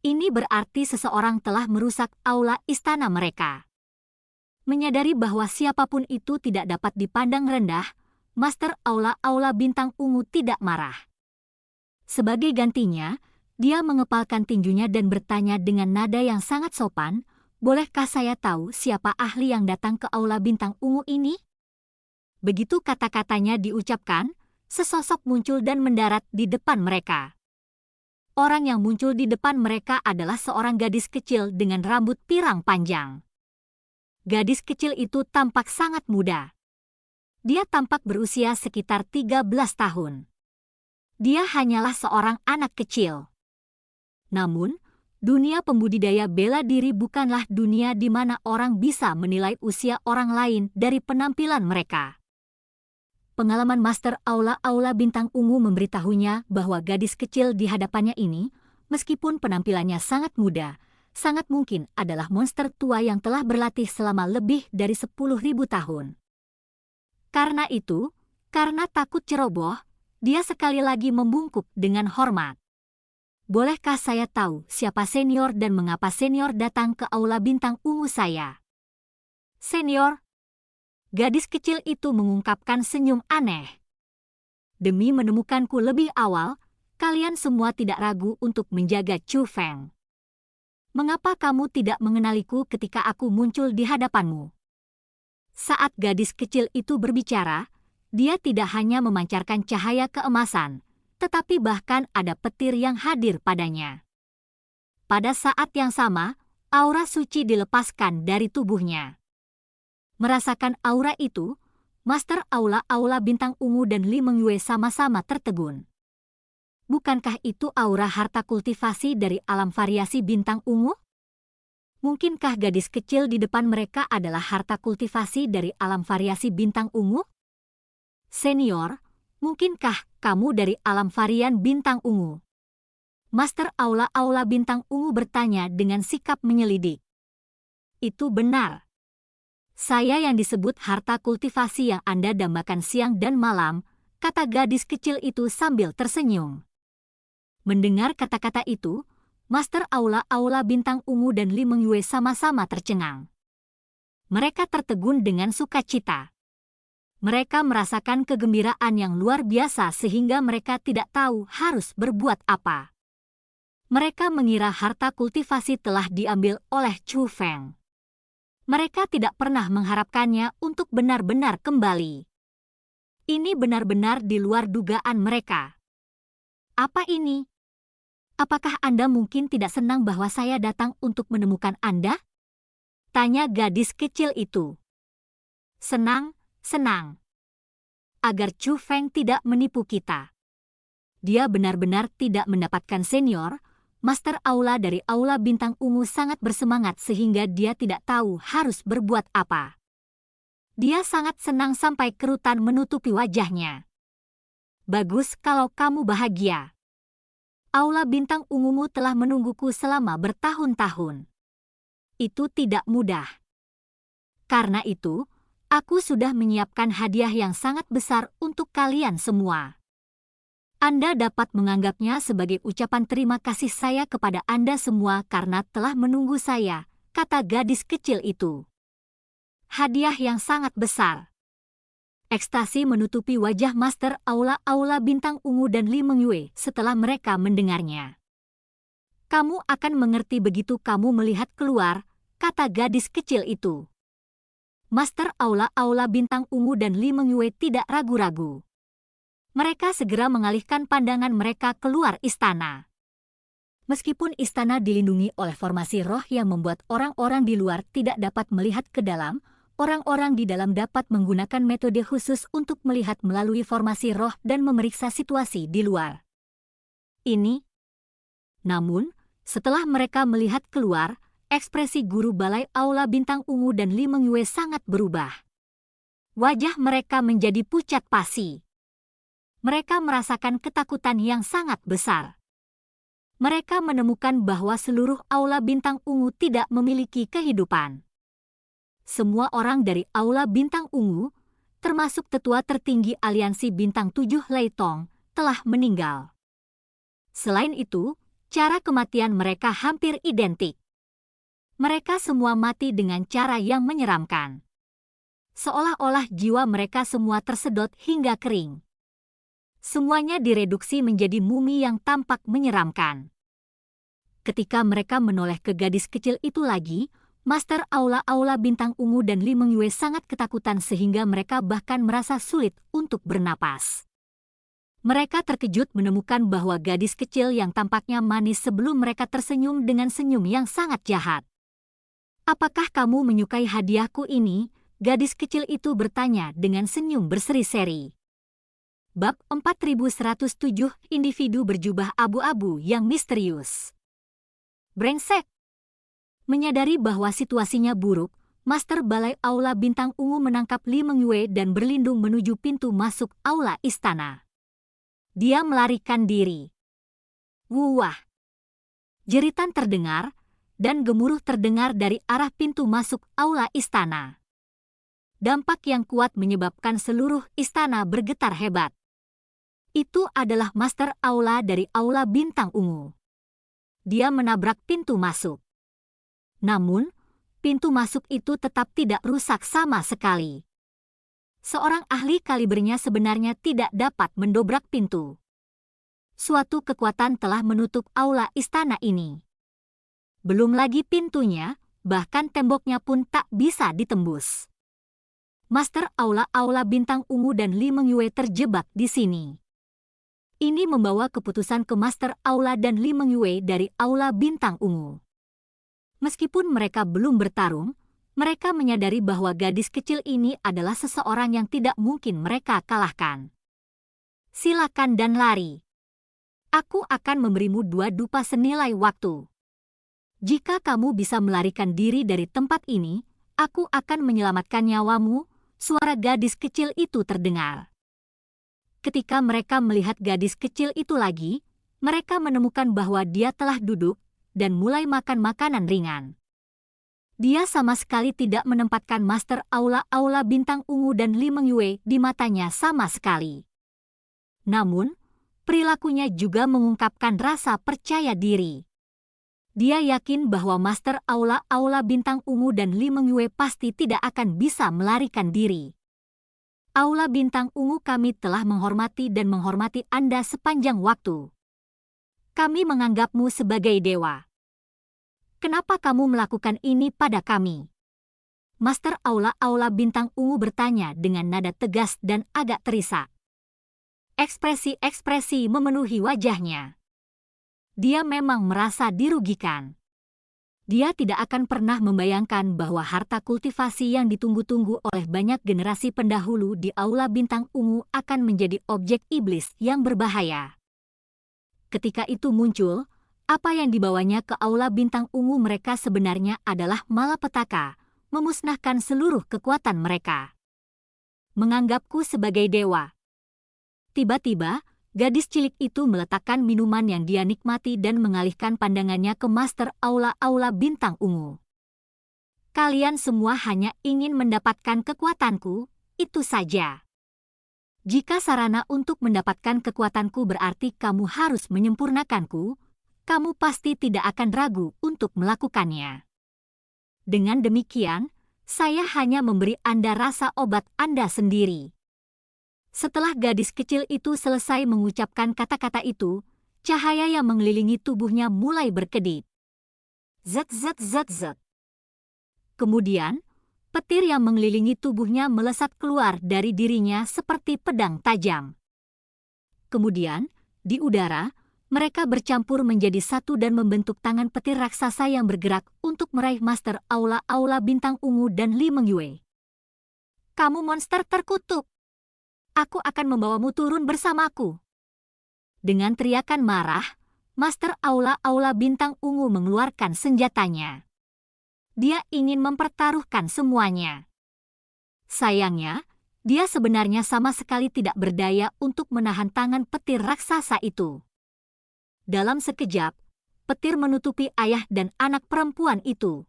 Ini berarti seseorang telah merusak aula istana mereka. Menyadari bahwa siapapun itu tidak dapat dipandang rendah, Master Aula Bintang Ungu tidak marah. Sebagai gantinya, dia mengepalkan tinjunya dan bertanya dengan nada yang sangat sopan, bolehkah saya tahu siapa ahli yang datang ke Aula Bintang Ungu ini? Begitu kata-katanya diucapkan, sesosok muncul dan mendarat di depan mereka. Orang yang muncul di depan mereka adalah seorang gadis kecil dengan rambut pirang panjang. Gadis kecil itu tampak sangat muda. Dia tampak berusia sekitar 13 tahun. Dia hanyalah seorang anak kecil. Namun, dunia pembudidaya bela diri bukanlah dunia di mana orang bisa menilai usia orang lain dari penampilan mereka. Pengalaman Master Aula Bintang Ungu memberitahunya bahwa gadis kecil di hadapannya ini, meskipun penampilannya sangat muda, sangat mungkin adalah monster tua yang telah berlatih selama lebih dari 10.000 tahun. Karena itu, karena takut ceroboh, dia sekali lagi membungkuk dengan hormat. Bolehkah saya tahu siapa senior dan mengapa senior datang ke Aula Bintang Ungu saya? Senior? Gadis kecil itu mengungkapkan senyum aneh. Demi menemukanku lebih awal, kalian semua tidak ragu untuk menjaga Chu Feng. Mengapa kamu tidak mengenaliku ketika aku muncul di hadapanmu? Saat gadis kecil itu berbicara, dia tidak hanya memancarkan cahaya keemasan, tetapi bahkan ada petir yang hadir padanya. Pada saat yang sama, aura suci dilepaskan dari tubuhnya. Merasakan aura itu, Master Aula Bintang Ungu dan Li Mengyue sama-sama tertegun. Bukankah itu aura harta kultivasi dari alam variasi bintang ungu? Mungkinkah gadis kecil di depan mereka adalah harta kultivasi dari alam variasi bintang ungu? Senior, mungkinkah kamu dari alam varian bintang ungu? Master Aula bintang ungu bertanya dengan sikap menyelidik. Itu benar. Saya yang disebut harta kultivasi yang Anda dambakan siang dan malam, kata gadis kecil itu sambil tersenyum. Mendengar kata-kata itu, Master Aula bintang ungu dan Li Mengyue sama-sama tercengang. Mereka tertegun dengan sukacita. Mereka merasakan kegembiraan yang luar biasa sehingga mereka tidak tahu harus berbuat apa. Mereka mengira harta kultivasi telah diambil oleh Chu Feng. Mereka tidak pernah mengharapkannya untuk benar-benar kembali. Ini benar-benar di luar dugaan mereka. Apa ini? Apakah Anda mungkin tidak senang bahwa saya datang untuk menemukan Anda? Tanya gadis kecil itu. Senang. Agar Chu Feng tidak menipu kita. Dia benar-benar tidak mendapatkan senior. Master Aula dari Aula Bintang Ungu sangat bersemangat sehingga dia tidak tahu harus berbuat apa. Dia sangat senang sampai kerutan menutupi wajahnya. Bagus kalau kamu bahagia. Aula Bintang Ungumu telah menungguku selama bertahun-tahun. Itu tidak mudah. Karena itu, aku sudah menyiapkan hadiah yang sangat besar untuk kalian semua. Anda dapat menganggapnya sebagai ucapan terima kasih saya kepada Anda semua karena telah menunggu saya, kata gadis kecil itu. Hadiah yang sangat besar. Ekstasi menutupi wajah Master Aula Bintang Ungu dan Li Mengyue setelah mereka mendengarnya. Kamu akan mengerti begitu kamu melihat keluar, kata gadis kecil itu. Master Aula Bintang Ungu dan Li Mengyue tidak ragu-ragu. Mereka segera mengalihkan pandangan mereka keluar istana. Meskipun istana dilindungi oleh formasi roh yang membuat orang-orang di luar tidak dapat melihat ke dalam, orang-orang di dalam dapat menggunakan metode khusus untuk melihat melalui formasi roh dan memeriksa situasi di luar. Namun, setelah mereka melihat keluar, ekspresi guru balai Aula Bintang Ungu dan Li Mengyue sangat berubah. Wajah mereka menjadi pucat pasi. Mereka merasakan ketakutan yang sangat besar. Mereka menemukan bahwa seluruh Aula Bintang Ungu tidak memiliki kehidupan. Semua orang dari Aula Bintang Ungu, termasuk tetua tertinggi aliansi Bintang 7 Lei Tong, telah meninggal. Selain itu, cara kematian mereka hampir identik. Mereka semua mati dengan cara yang menyeramkan. Seolah-olah jiwa mereka semua tersedot hingga kering. Semuanya direduksi menjadi mumi yang tampak menyeramkan. Ketika mereka menoleh ke gadis kecil itu lagi, Master Aula Bintang Ungu dan Li Mengyue sangat ketakutan sehingga mereka bahkan merasa sulit untuk bernapas. Mereka terkejut menemukan bahwa gadis kecil yang tampaknya manis sebelum mereka tersenyum dengan senyum yang sangat jahat. Apakah kamu menyukai hadiahku ini? Gadis kecil itu bertanya dengan senyum berseri-seri. Bab 4107 Individu berjubah abu-abu yang misterius. Brengsek! Menyadari bahwa situasinya buruk, Master Balai Aula Bintang Ungu menangkap Li Mengyue dan berlindung menuju pintu masuk aula istana. Dia melarikan diri. Wah! Jeritan terdengar, dan gemuruh terdengar dari arah pintu masuk aula istana. Dampak yang kuat menyebabkan seluruh istana bergetar hebat. Itu adalah Master Aula dari Aula Bintang Ungu. Dia menabrak pintu masuk. Namun, pintu masuk itu tetap tidak rusak sama sekali. Seorang ahli kalibernya sebenarnya tidak dapat mendobrak pintu. Suatu kekuatan telah menutup aula istana ini. Belum lagi pintunya, bahkan temboknya pun tak bisa ditembus. Master Aula Bintang Ungu dan Li Mengyue terjebak di sini. Ini membawa keputusan ke Master Aula dan Li Mengyue dari Aula Bintang Ungu. Meskipun mereka belum bertarung, mereka menyadari bahwa gadis kecil ini adalah seseorang yang tidak mungkin mereka kalahkan. Silakan dan lari. Aku akan memberimu 2 dupa senilai waktu. Jika kamu bisa melarikan diri dari tempat ini, aku akan menyelamatkan nyawamu. Suara gadis kecil itu terdengar. Ketika mereka melihat gadis kecil itu lagi, mereka menemukan bahwa dia telah duduk dan mulai makan makanan ringan. Dia sama sekali tidak menempatkan Master Aula Bintang Ungu dan Li Mengyue di matanya sama sekali. Namun, perilakunya juga mengungkapkan rasa percaya diri. Dia yakin bahwa Master Aula Bintang Ungu dan Li Mengyue pasti tidak akan bisa melarikan diri. Aula Bintang Ungu, kami telah menghormati dan menghormati Anda sepanjang waktu. Kami menganggapmu sebagai dewa. Kenapa kamu melakukan ini pada kami? Master Aula Bintang Ungu bertanya dengan nada tegas dan agak terisak. Ekspresi memenuhi wajahnya. Dia memang merasa dirugikan. Dia tidak akan pernah membayangkan bahwa harta kultivasi yang ditunggu-tunggu oleh banyak generasi pendahulu di Aula Bintang Ungu akan menjadi objek iblis yang berbahaya. Ketika itu muncul, apa yang dibawanya ke Aula Bintang Ungu mereka sebenarnya adalah malapetaka, memusnahkan seluruh kekuatan mereka. Menganggapku sebagai dewa. Tiba-tiba, gadis cilik itu meletakkan minuman yang dia nikmati dan mengalihkan pandangannya ke Master Aula Bintang Ungu. Kalian semua hanya ingin mendapatkan kekuatanku, itu saja. Jika sarana untuk mendapatkan kekuatanku berarti kamu harus menyempurnakanku, kamu pasti tidak akan ragu untuk melakukannya. Dengan demikian, saya hanya memberi Anda rasa obat Anda sendiri. Setelah gadis kecil itu selesai mengucapkan kata-kata itu, cahaya yang mengelilingi tubuhnya mulai berkedip. Zat. Kemudian, petir yang mengelilingi tubuhnya melesat keluar dari dirinya seperti pedang tajam. Kemudian, di udara, mereka bercampur menjadi satu dan membentuk tangan petir raksasa yang bergerak untuk meraih Master Aula Bintang Ungu dan Li Mengyue. Kamu monster terkutuk! Aku akan membawamu turun bersamaku. Dengan teriakan marah, Master Aula Bintang Ungu mengeluarkan senjatanya. Dia ingin mempertaruhkan semuanya. Sayangnya, dia sebenarnya sama sekali tidak berdaya untuk menahan tangan petir raksasa itu. Dalam sekejap, petir menutupi ayah dan anak perempuan itu.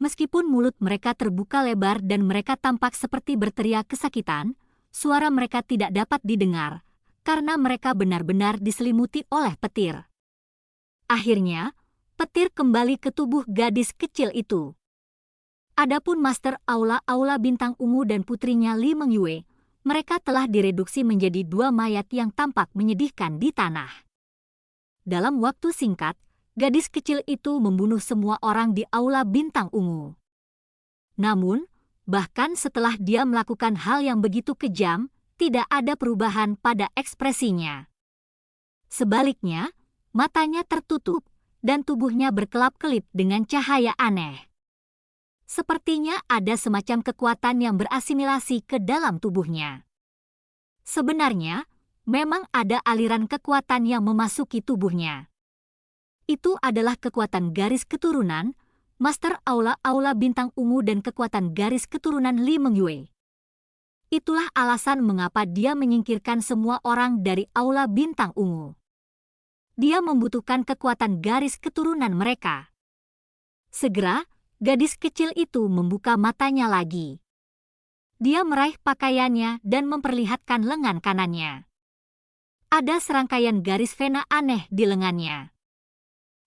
Meskipun mulut mereka terbuka lebar dan mereka tampak seperti berteriak kesakitan, suara mereka tidak dapat didengar, karena mereka benar-benar diselimuti oleh petir. Akhirnya, petir kembali ke tubuh gadis kecil itu. Adapun Master Aula Bintang Ungu dan putrinya Li Mengyue, mereka telah direduksi menjadi 2 mayat yang tampak menyedihkan di tanah. Dalam waktu singkat, gadis kecil itu membunuh semua orang di Aula Bintang Ungu. Namun, bahkan setelah dia melakukan hal yang begitu kejam, tidak ada perubahan pada ekspresinya. Sebaliknya, matanya tertutup dan tubuhnya berkelap-kelip dengan cahaya aneh. Sepertinya ada semacam kekuatan yang berasimilasi ke dalam tubuhnya. Sebenarnya, memang ada aliran kekuatan yang memasuki tubuhnya. Itu adalah kekuatan garis keturunan Master Aula Bintang Ungu dan kekuatan garis keturunan Li Mengyue. Itulah alasan mengapa dia menyingkirkan semua orang dari Aula Bintang Ungu. Dia membutuhkan kekuatan garis keturunan mereka. Segera, gadis kecil itu membuka matanya lagi. Dia meraih pakaiannya dan memperlihatkan lengan kanannya. Ada serangkaian garis vena aneh di lengannya.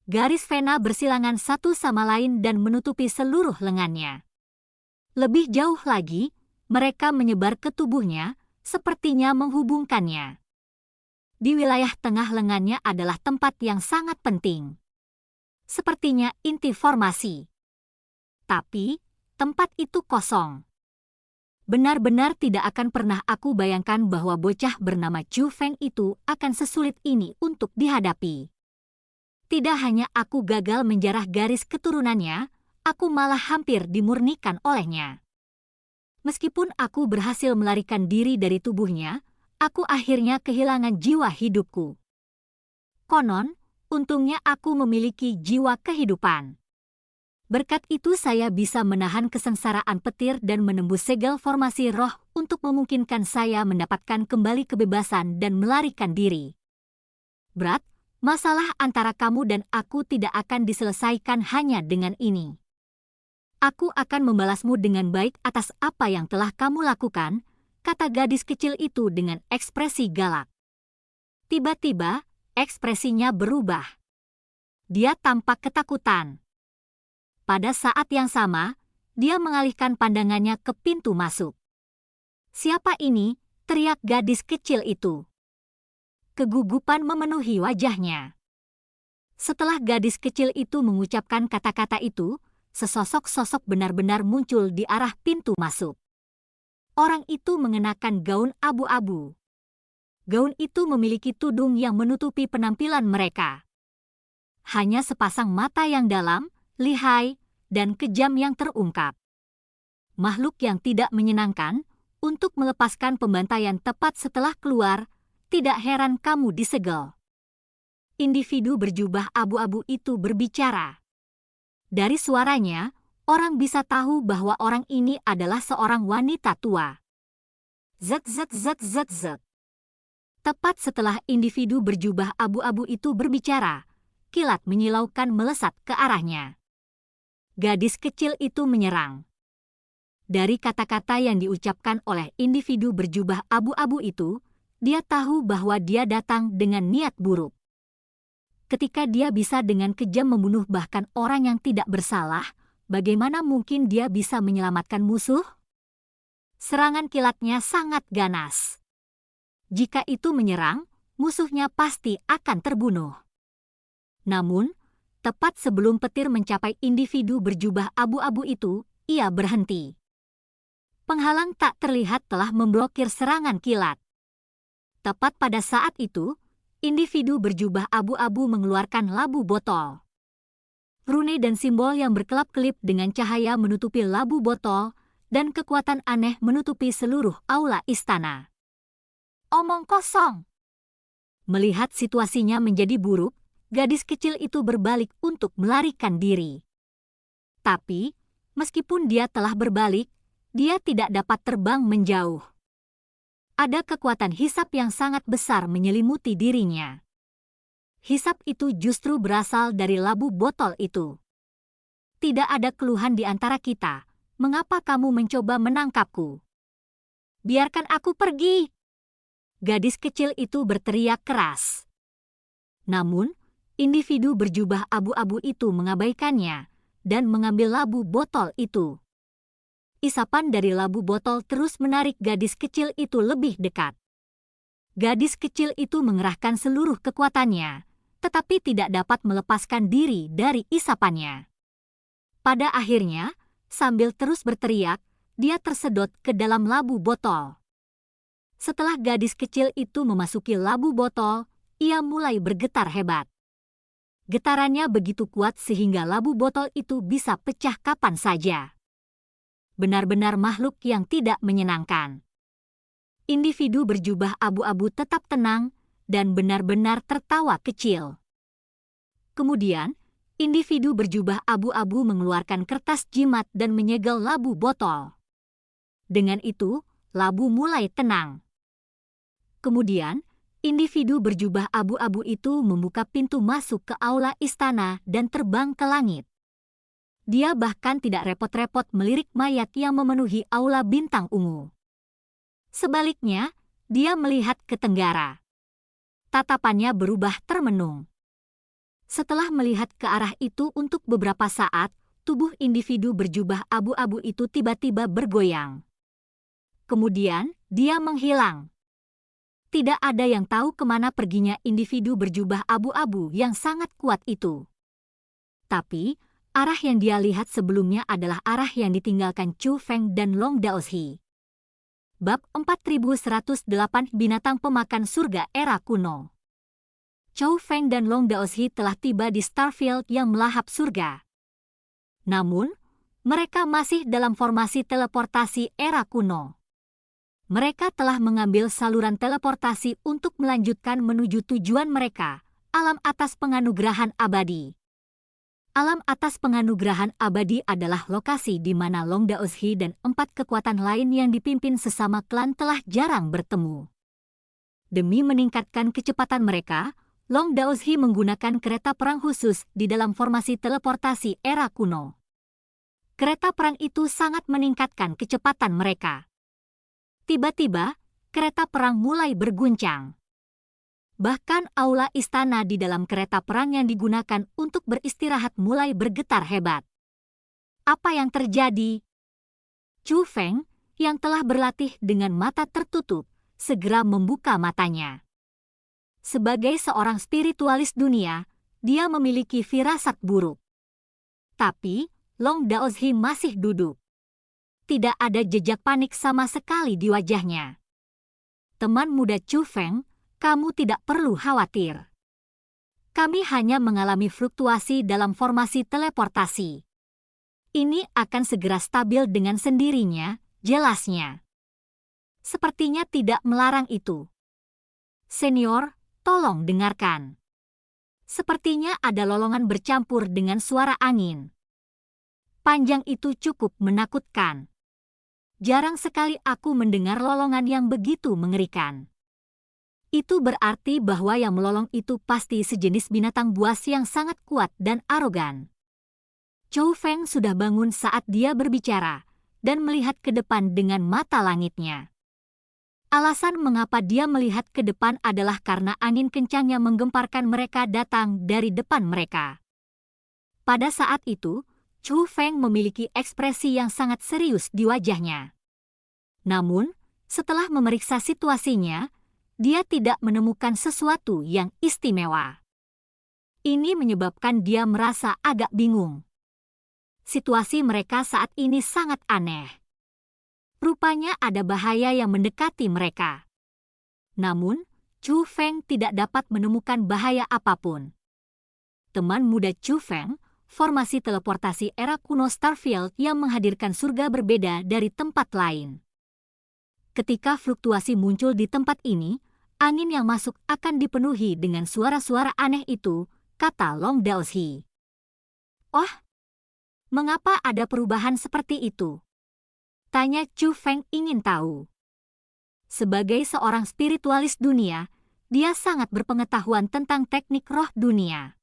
Garis vena bersilangan satu sama lain dan menutupi seluruh lengannya. Lebih jauh lagi, mereka menyebar ke tubuhnya, sepertinya menghubungkannya. Di wilayah tengah lengannya adalah tempat yang sangat penting. Sepertinya inti formasi. Tapi, tempat itu kosong. Benar-benar tidak akan pernah aku bayangkan bahwa bocah bernama Chu Feng itu akan sesulit ini untuk dihadapi. Tidak hanya aku gagal menjarah garis keturunannya, aku malah hampir dimurnikan olehnya. Meskipun aku berhasil melarikan diri dari tubuhnya, aku akhirnya kehilangan jiwa hidupku. Konon, untungnya aku memiliki jiwa kehidupan. Berkat itu saya bisa menahan kesengsaraan petir dan menembus segel formasi roh untuk memungkinkan saya mendapatkan kembali kebebasan dan melarikan diri. Brat, masalah antara kamu dan aku tidak akan diselesaikan hanya dengan ini. Aku akan membalasmu dengan baik atas apa yang telah kamu lakukan, kata gadis kecil itu dengan ekspresi galak. Tiba-tiba, ekspresinya berubah. Dia tampak ketakutan. Pada saat yang sama, dia mengalihkan pandangannya ke pintu masuk. "Siapa ini?" teriak gadis kecil itu. Kegugupan memenuhi wajahnya. Setelah gadis kecil itu mengucapkan kata-kata itu, sesosok sosok benar-benar muncul di arah pintu masuk. Orang itu mengenakan gaun abu-abu. Gaun itu memiliki tudung yang menutupi penampilan mereka. Hanya sepasang mata yang dalam, lihai, dan kejam yang terungkap. Makhluk yang tidak menyenangkan, untuk melepaskan pembantaian tepat setelah keluar, tidak heran kamu disegel. Individu berjubah abu-abu itu berbicara. Dari suaranya, orang bisa tahu bahwa orang ini adalah seorang wanita tua. Zet zet zet zet zet. Tepat setelah individu berjubah abu-abu itu berbicara, kilat menyilaukan melesat ke arahnya. Gadis kecil itu menyerang. Dari kata-kata yang diucapkan oleh individu berjubah abu-abu itu, dia tahu bahwa dia datang dengan niat buruk. Ketika dia bisa dengan kejam membunuh bahkan orang yang tidak bersalah, bagaimana mungkin dia bisa menyelamatkan musuh? Serangan kilatnya sangat ganas. Jika itu menyerang, musuhnya pasti akan terbunuh. Namun, tepat sebelum petir mencapai individu berjubah abu-abu itu, ia berhenti. Penghalang tak terlihat telah memblokir serangan kilat. Tepat pada saat itu, individu berjubah abu-abu mengeluarkan labu botol. Rune dan simbol yang berkelap-kelip dengan cahaya menutupi labu botol, dan kekuatan aneh menutupi seluruh aula istana. Omong kosong. Melihat situasinya menjadi buruk, gadis kecil itu berbalik untuk melarikan diri. Tapi, meskipun dia telah berbalik, dia tidak dapat terbang menjauh. Ada kekuatan hisap yang sangat besar menyelimuti dirinya. Hisap itu justru berasal dari labu botol itu. Tidak ada keluhan di antara kita. Mengapa kamu mencoba menangkapku? Biarkan aku pergi. Gadis kecil itu berteriak keras. Namun, individu berjubah abu-abu itu mengabaikannya dan mengambil labu botol itu. Isapan dari labu botol terus menarik gadis kecil itu lebih dekat. Gadis kecil itu mengerahkan seluruh kekuatannya, tetapi tidak dapat melepaskan diri dari isapannya. Pada akhirnya, sambil terus berteriak, dia tersedot ke dalam labu botol. Setelah gadis kecil itu memasuki labu botol, ia mulai bergetar hebat. Getarannya begitu kuat sehingga labu botol itu bisa pecah kapan saja. Benar-benar makhluk yang tidak menyenangkan. Individu berjubah abu-abu tetap tenang dan benar-benar tertawa kecil. Kemudian, individu berjubah abu-abu mengeluarkan kertas jimat dan menyegel labu botol. Dengan itu, labu mulai tenang. Kemudian, individu berjubah abu-abu itu membuka pintu masuk ke aula istana dan terbang ke langit. Dia bahkan tidak repot-repot melirik mayat yang memenuhi aula bintang ungu. Sebaliknya, dia melihat ke tenggara. Tatapannya berubah termenung. Setelah melihat ke arah itu untuk beberapa saat, tubuh individu berjubah abu-abu itu tiba-tiba bergoyang. Kemudian, dia menghilang. Tidak ada yang tahu kemana perginya individu berjubah abu-abu yang sangat kuat itu. Tapi, arah yang dia lihat sebelumnya adalah arah yang ditinggalkan Chu Feng dan Long Daoshi. Bab 4108 Binatang Pemakan Surga Era Kuno. Chu Feng dan Long Daoshi telah tiba di Starfield yang melahap surga. Namun, mereka masih dalam formasi teleportasi era kuno. Mereka telah mengambil saluran teleportasi untuk melanjutkan menuju tujuan mereka, Alam atas penganugerahan abadi. Alam atas penganugerahan abadi adalah lokasi di mana Long Daoshi dan 4 kekuatan lain yang dipimpin sesama klan telah jarang bertemu. Demi meningkatkan kecepatan mereka, Long Daoshi menggunakan kereta perang khusus di dalam formasi teleportasi era kuno. Kereta perang itu sangat meningkatkan kecepatan mereka. Tiba-tiba, kereta perang mulai berguncang. Bahkan aula istana di dalam kereta perang yang digunakan untuk beristirahat mulai bergetar hebat. Apa yang terjadi? Chu Feng, yang telah berlatih dengan mata tertutup, segera membuka matanya. Sebagai seorang spiritualis dunia, dia memiliki firasat buruk. Tapi, Long Daoshi masih duduk. Tidak ada jejak panik sama sekali di wajahnya. Teman muda Chu Feng, kamu tidak perlu khawatir. Kami hanya mengalami fluktuasi dalam formasi teleportasi. Ini akan segera stabil dengan sendirinya, jelasnya. Sepertinya tidak melarang itu. Senior, tolong dengarkan. Sepertinya ada lolongan bercampur dengan suara angin. Panjang itu cukup menakutkan. Jarang sekali aku mendengar lolongan yang begitu mengerikan. Itu berarti bahwa yang melolong itu pasti sejenis binatang buas yang sangat kuat dan arogan. Chu Feng sudah bangun saat dia berbicara dan melihat ke depan dengan mata langitnya. Alasan mengapa dia melihat ke depan adalah karena angin kencang yang menggemparkan mereka datang dari depan mereka. Pada saat itu, Chu Feng memiliki ekspresi yang sangat serius di wajahnya. Namun, setelah memeriksa situasinya, dia tidak menemukan sesuatu yang istimewa. Ini menyebabkan dia merasa agak bingung. Situasi mereka saat ini sangat aneh. Rupanya ada bahaya yang mendekati mereka. Namun, Chu Feng tidak dapat menemukan bahaya apapun. Teman muda Chu Feng, formasi teleportasi era kuno Starfield yang menghadirkan surga berbeda dari tempat lain. Ketika fluktuasi muncul di tempat ini, angin yang masuk akan dipenuhi dengan suara-suara aneh itu, kata Long Daoshi. Oh, mengapa ada perubahan seperti itu? Tanya Chu Feng ingin tahu. Sebagai seorang spiritualis dunia, dia sangat berpengetahuan tentang teknik roh dunia.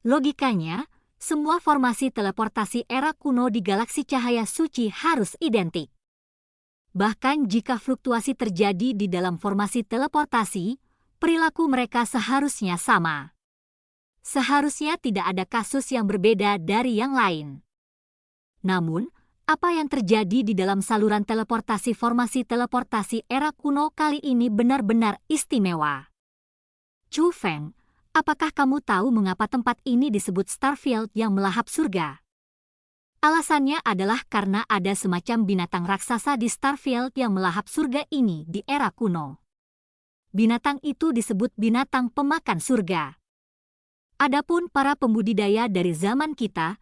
Logikanya, semua formasi teleportasi era kuno di galaksi cahaya suci harus identik. Bahkan jika fluktuasi terjadi di dalam formasi teleportasi, perilaku mereka seharusnya sama. Seharusnya tidak ada kasus yang berbeda dari yang lain. Namun, apa yang terjadi di dalam saluran teleportasi formasi teleportasi era kuno kali ini benar-benar istimewa. Chu Feng, apakah kamu tahu mengapa tempat ini disebut Starfield yang melahap surga? Alasannya adalah karena ada semacam binatang raksasa di Starfield yang melahap surga ini di era kuno. Binatang itu disebut binatang pemakan surga. Adapun para pembudidaya dari zaman kita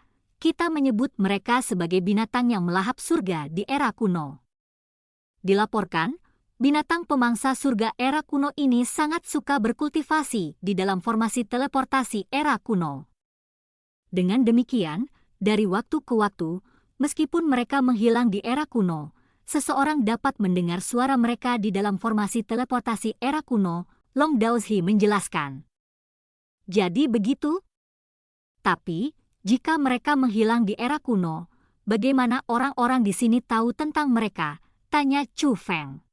menyebut mereka sebagai binatang yang melahap surga di era kuno. Dilaporkan, binatang pemangsa surga era kuno ini sangat suka berkultivasi di dalam formasi teleportasi era kuno. Dengan demikian, dari waktu ke waktu, meskipun mereka menghilang di era kuno, seseorang dapat mendengar suara mereka di dalam formasi teleportasi era kuno, Long Daoshi menjelaskan. Jadi begitu? Tapi, jika mereka menghilang di era kuno, bagaimana orang-orang di sini tahu tentang mereka? Tanya Chu Feng.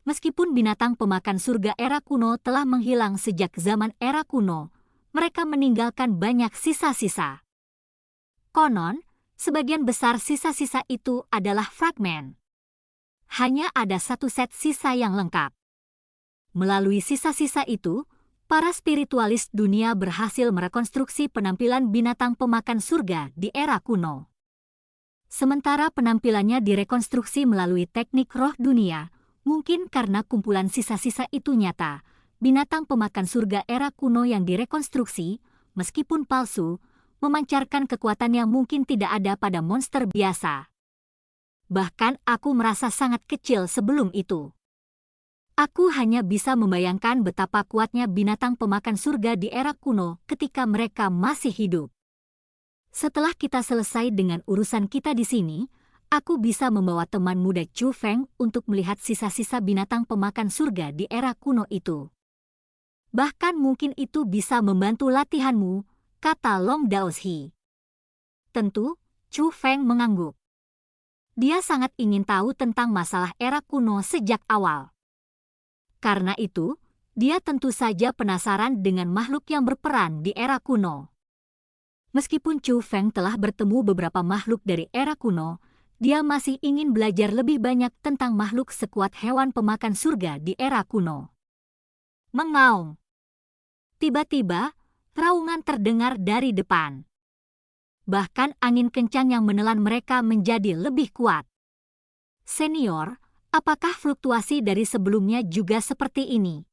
Meskipun binatang pemakan surga era kuno telah menghilang sejak zaman era kuno, mereka meninggalkan banyak sisa-sisa. Konon, sebagian besar sisa-sisa itu adalah fragmen. Hanya ada satu set sisa yang lengkap. Melalui sisa-sisa itu, para spiritualis dunia berhasil merekonstruksi penampilan binatang pemakan surga di era kuno. Sementara penampilannya direkonstruksi melalui teknik roh dunia, mungkin karena kumpulan sisa-sisa itu nyata, binatang pemakan surga era kuno yang direkonstruksi, meskipun palsu, memancarkan kekuatan yang mungkin tidak ada pada monster biasa. Bahkan aku merasa sangat kecil sebelum itu. Aku hanya bisa membayangkan betapa kuatnya binatang pemakan surga di era kuno ketika mereka masih hidup. Setelah kita selesai dengan urusan kita di sini, aku bisa membawa teman muda Chu Feng untuk melihat sisa-sisa binatang pemakan surga di era kuno itu. Bahkan mungkin itu bisa membantu latihanmu, kata Long Daoshi. Tentu, Chu Feng mengangguk. Dia sangat ingin tahu tentang masalah era kuno sejak awal. Karena itu, dia tentu saja penasaran dengan makhluk yang berperan di era kuno. Meskipun Chu Feng telah bertemu beberapa makhluk dari era kuno, dia masih ingin belajar lebih banyak tentang makhluk sekuat hewan pemakan surga di era kuno. Mengaum. Tiba-tiba, raungan terdengar dari depan. Bahkan angin kencang yang menelan mereka menjadi lebih kuat. Senior, apakah fluktuasi dari sebelumnya juga seperti ini?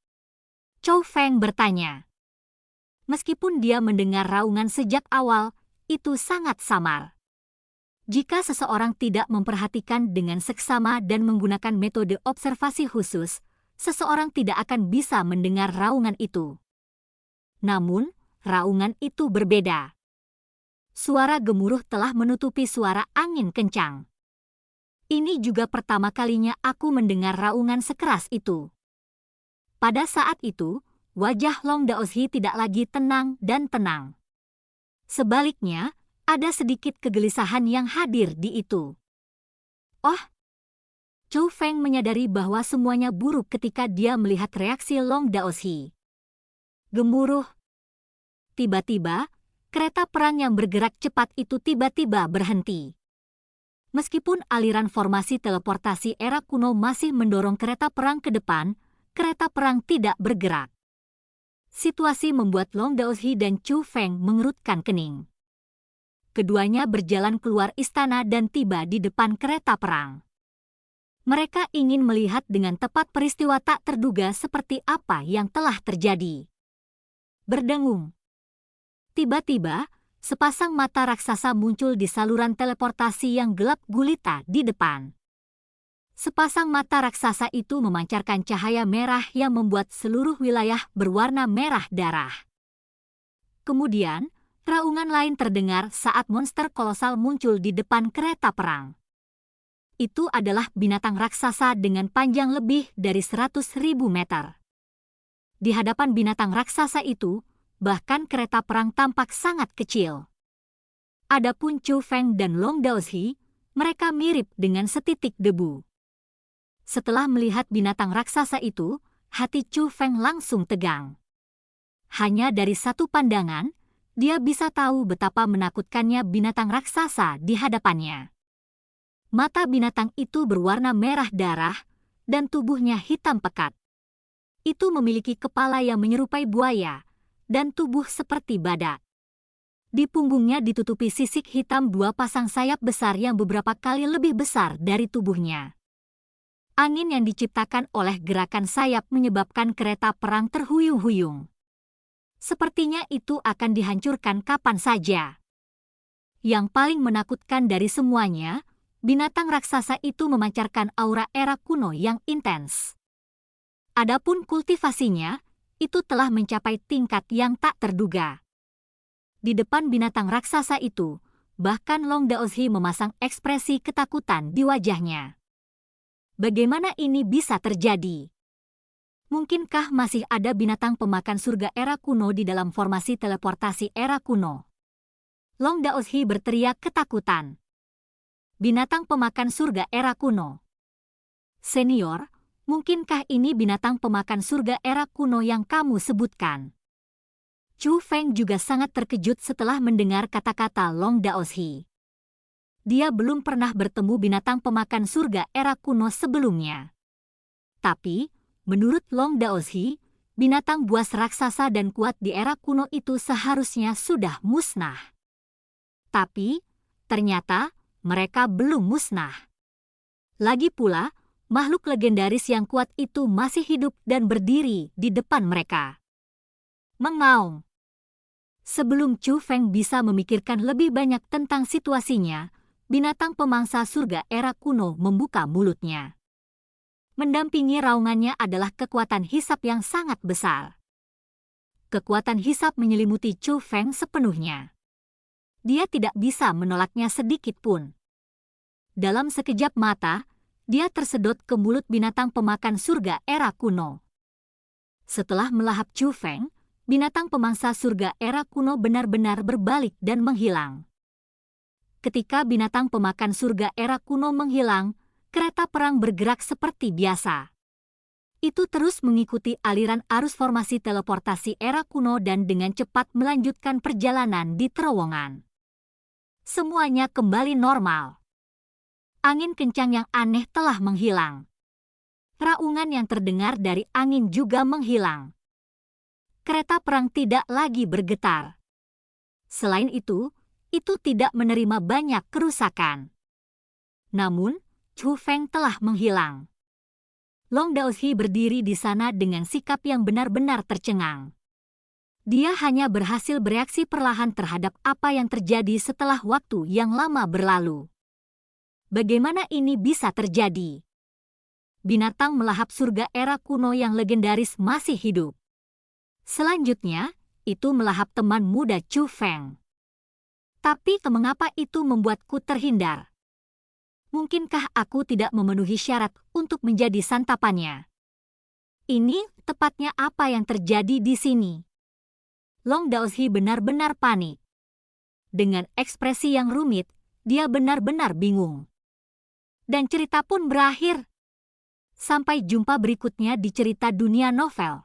Chu Feng bertanya. Meskipun dia mendengar raungan sejak awal, itu sangat samar. Jika seseorang tidak memperhatikan dengan seksama dan menggunakan metode observasi khusus, seseorang tidak akan bisa mendengar raungan itu. Namun, raungan itu berbeda. Suara gemuruh telah menutupi suara angin kencang. Ini juga pertama kalinya aku mendengar raungan sekeras itu. Pada saat itu, wajah Long Daoshi tidak lagi tenang dan tenang. Sebaliknya, ada sedikit kegelisahan yang hadir di itu. Oh, Chu Feng menyadari bahwa semuanya buruk ketika dia melihat reaksi Long Daoshi. Gemuruh. Tiba-tiba, kereta perang yang bergerak cepat itu tiba-tiba berhenti. Meskipun aliran formasi teleportasi era kuno masih mendorong kereta perang ke depan, kereta perang tidak bergerak. Situasi membuat Long Daoshi dan Chu Feng mengerutkan kening. Keduanya berjalan keluar istana dan tiba di depan kereta perang. Mereka ingin melihat dengan tepat peristiwa tak terduga seperti apa yang telah terjadi. Berdengung. Tiba-tiba, sepasang mata raksasa muncul di saluran teleportasi yang gelap gulita di depan. Sepasang mata raksasa itu memancarkan cahaya merah yang membuat seluruh wilayah berwarna merah darah. Kemudian, raungan lain terdengar saat monster kolosal muncul di depan kereta perang. Itu adalah binatang raksasa dengan panjang lebih dari 100.000 meter. Di hadapan binatang raksasa itu, bahkan kereta perang tampak sangat kecil. Adapun Chu Feng dan Long Daoshi, mereka mirip dengan setitik debu. Setelah melihat binatang raksasa itu, hati Chu Feng langsung tegang. Hanya dari satu pandangan, dia bisa tahu betapa menakutkannya binatang raksasa di hadapannya. Mata binatang itu berwarna merah darah, dan tubuhnya hitam pekat. Itu memiliki kepala yang menyerupai buaya, dan tubuh seperti badak. Di punggungnya ditutupi sisik hitam dua pasang sayap besar yang beberapa kali lebih besar dari tubuhnya. Angin yang diciptakan oleh gerakan sayap menyebabkan kereta perang terhuyung-huyung. Sepertinya itu akan dihancurkan kapan saja. Yang paling menakutkan dari semuanya, binatang raksasa itu memancarkan aura era kuno yang intens. Adapun kultivasinya, itu telah mencapai tingkat yang tak terduga. Di depan binatang raksasa itu, bahkan Long Daoshi memasang ekspresi ketakutan di wajahnya. Bagaimana ini bisa terjadi? Mungkinkah masih ada binatang pemakan surga era kuno di dalam formasi teleportasi era kuno? Long Daoshi berteriak ketakutan. Binatang pemakan surga era kuno. Senior, mungkinkah ini binatang pemakan surga era kuno yang kamu sebutkan? Chu Feng juga sangat terkejut setelah mendengar kata-kata Long Daoshi. Dia belum pernah bertemu binatang pemakan surga era kuno sebelumnya. Tapi, menurut Long Daoshi, binatang buas raksasa dan kuat di era kuno itu seharusnya sudah musnah. Tapi, ternyata mereka belum musnah. Lagi pula, makhluk legendaris yang kuat itu masih hidup dan berdiri di depan mereka. Mengaum. Sebelum Chu Feng bisa memikirkan lebih banyak tentang situasinya, binatang pemangsa surga era kuno membuka mulutnya. Mendampingi raungannya adalah kekuatan hisap yang sangat besar. Kekuatan hisap menyelimuti Chu Feng sepenuhnya. Dia tidak bisa menolaknya sedikit pun. Dalam sekejap mata, dia tersedot ke mulut binatang pemakan surga era kuno. Setelah melahap Chu Feng, binatang pemangsa surga era kuno benar-benar berbalik dan menghilang. Ketika binatang pemakan surga era kuno menghilang, kereta perang bergerak seperti biasa. Itu terus mengikuti aliran arus formasi teleportasi era kuno dan dengan cepat melanjutkan perjalanan di terowongan. Semuanya kembali normal. Angin kencang yang aneh telah menghilang. Raungan yang terdengar dari angin juga menghilang. Kereta perang tidak lagi bergetar. Selain itu tidak menerima banyak kerusakan. Namun, Chu Feng telah menghilang. Long Daozi berdiri di sana dengan sikap yang benar-benar tercengang. Dia hanya berhasil bereaksi perlahan terhadap apa yang terjadi setelah waktu yang lama berlalu. Bagaimana ini bisa terjadi? Binatang melahap surga era kuno yang legendaris masih hidup. Selanjutnya, itu melahap teman muda Chu Feng. Tapi mengapa itu membuatku terhindar? Mungkinkah aku tidak memenuhi syarat untuk menjadi santapannya? Ini tepatnya apa yang terjadi di sini. Long Daozi benar-benar panik. Dengan ekspresi yang rumit, dia benar-benar bingung. Dan cerita pun berakhir. Sampai jumpa berikutnya di cerita dunia novel.